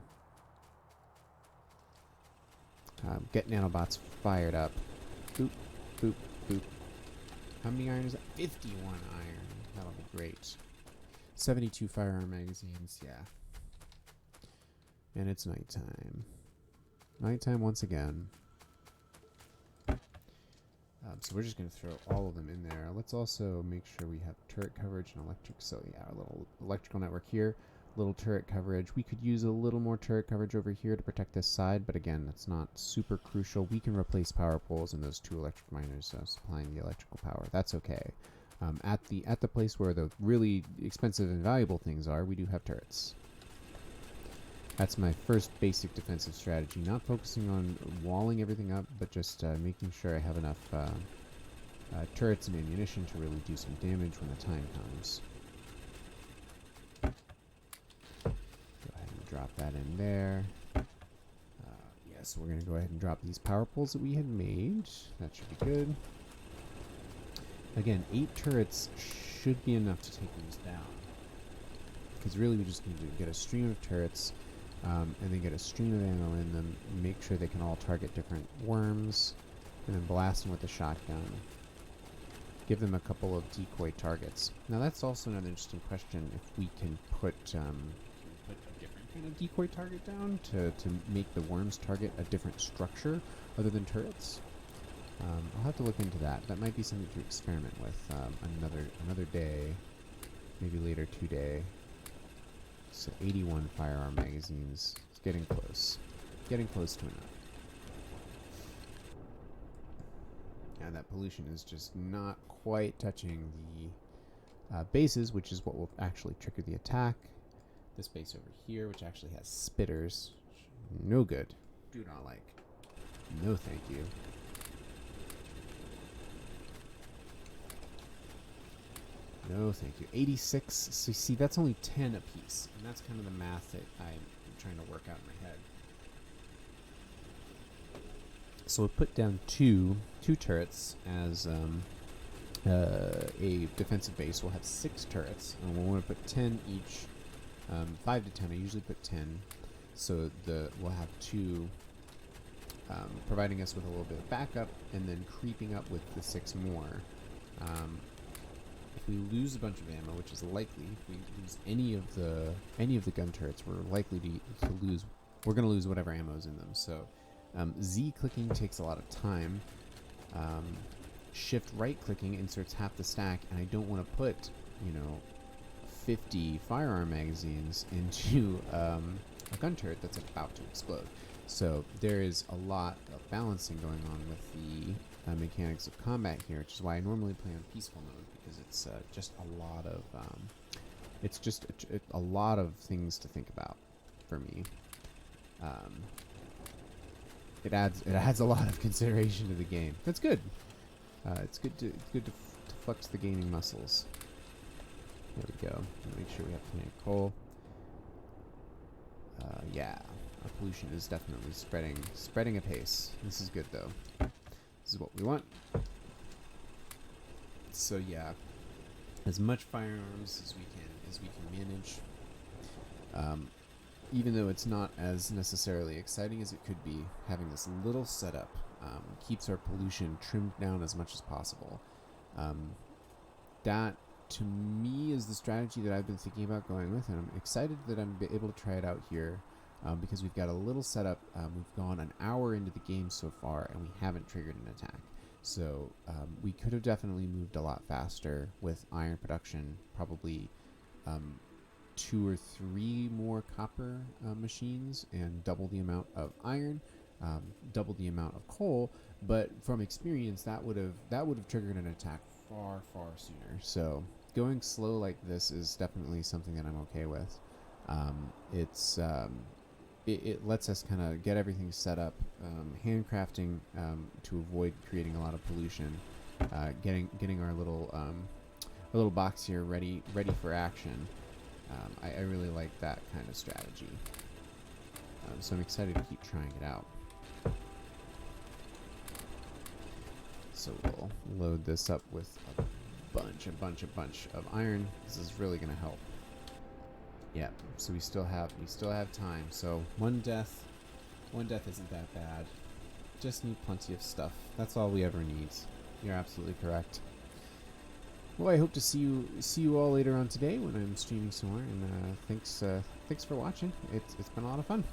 Get nanobots fired up. Boop, boop, boop. How many iron is that? 51 iron. That'll be great. 72 firearm magazines, yeah. And it's nighttime. Nighttime once again. So we're just going to throw all of them in there. Let's also make sure we have turret coverage and electric. So yeah, our little electrical network here. Little turret coverage. We could use a little more turret coverage over here to protect this side, but again, that's not super crucial. We can replace power poles and those 2 electric miners supplying the electrical power. That's okay. At the place where the really expensive and valuable things are, we do have turrets. That's my first basic defensive strategy. Not focusing on walling everything up, but just making sure I have enough turrets and ammunition to really do some damage when the time comes. Go ahead and drop that in there. Yes, we're going to go ahead and drop these power poles that we had made. That should be good. Again, 8 turrets should be enough to take these down. Because really we just need to get a stream of turrets, and then get a stream of ammo in them, make sure they can all target different worms, and then blast them with the shotgun. Give them a couple of decoy targets. Now that's also another interesting question, if we can put a different kind of decoy target down to make the worms target a different structure other than turrets. I'll have to look into that. That might be something to experiment with another day, maybe later today. So 81 firearm magazines. It's getting close. Getting close to enough. And that pollution is just not quite touching the bases, which is what will actually trigger the attack. This base over here, which actually has spitters. No good. Do not like. No thank you. No, thank you. 86. So you see, that's only 10 apiece, and that's kind of the math that I'm trying to work out in my head. So we'll put down two turrets as a defensive base. We'll have 6 turrets, and we'll want to put 10 each. 5 to 10. I usually put 10. So we'll have 2 providing us with a little bit of backup, and then creeping up with the 6 more. If we lose a bunch of ammo, which is likely, if we lose any of the gun turrets, we're likely to lose. We're going to lose whatever ammo is in them. So Z clicking takes a lot of time. Shift right clicking inserts half the stack, and I don't want to put 50 firearm magazines into a gun turret that's about to explode. So there is a lot of balancing going on with the mechanics of combat here, which is why I normally play on peaceful mode, because it's just a lot of a lot of things to think about for me. It adds a lot of consideration to the game. That's good. It's good to flex the gaming muscles. There we go. Make sure we have plenty of coal. Yeah, our pollution is definitely spreading apace. This is good though. This is what we want. So yeah, as much firearms as we can manage. Even though it's not as necessarily exciting as it could be, having this little setup keeps our pollution trimmed down as much as possible. That, to me, is the strategy that I've been thinking about going with, and I'm excited that I'm able to try it out here because we've got a little setup. We've gone an hour into the game so far, and we haven't triggered an attack. So we could have definitely moved a lot faster with iron production, probably 2 or 3 more copper machines and double the amount of iron, double the amount of coal. But from experience, that would have triggered an attack far sooner. So going slow like this is definitely something that I'm okay with. It lets us kind of get everything set up, handcrafting to avoid creating a lot of pollution, getting our little box here ready for action. I really like that kind of strategy. So I'm excited to keep trying it out. So we'll load this up with a bunch of iron. This is really gonna help. Yeah, so we still have time. So one death isn't that bad. Just need plenty of stuff. That's all we ever need. You're absolutely correct. Well, I hope to see you all later on today when I'm streaming some more. And thanks for watching. It's been a lot of fun.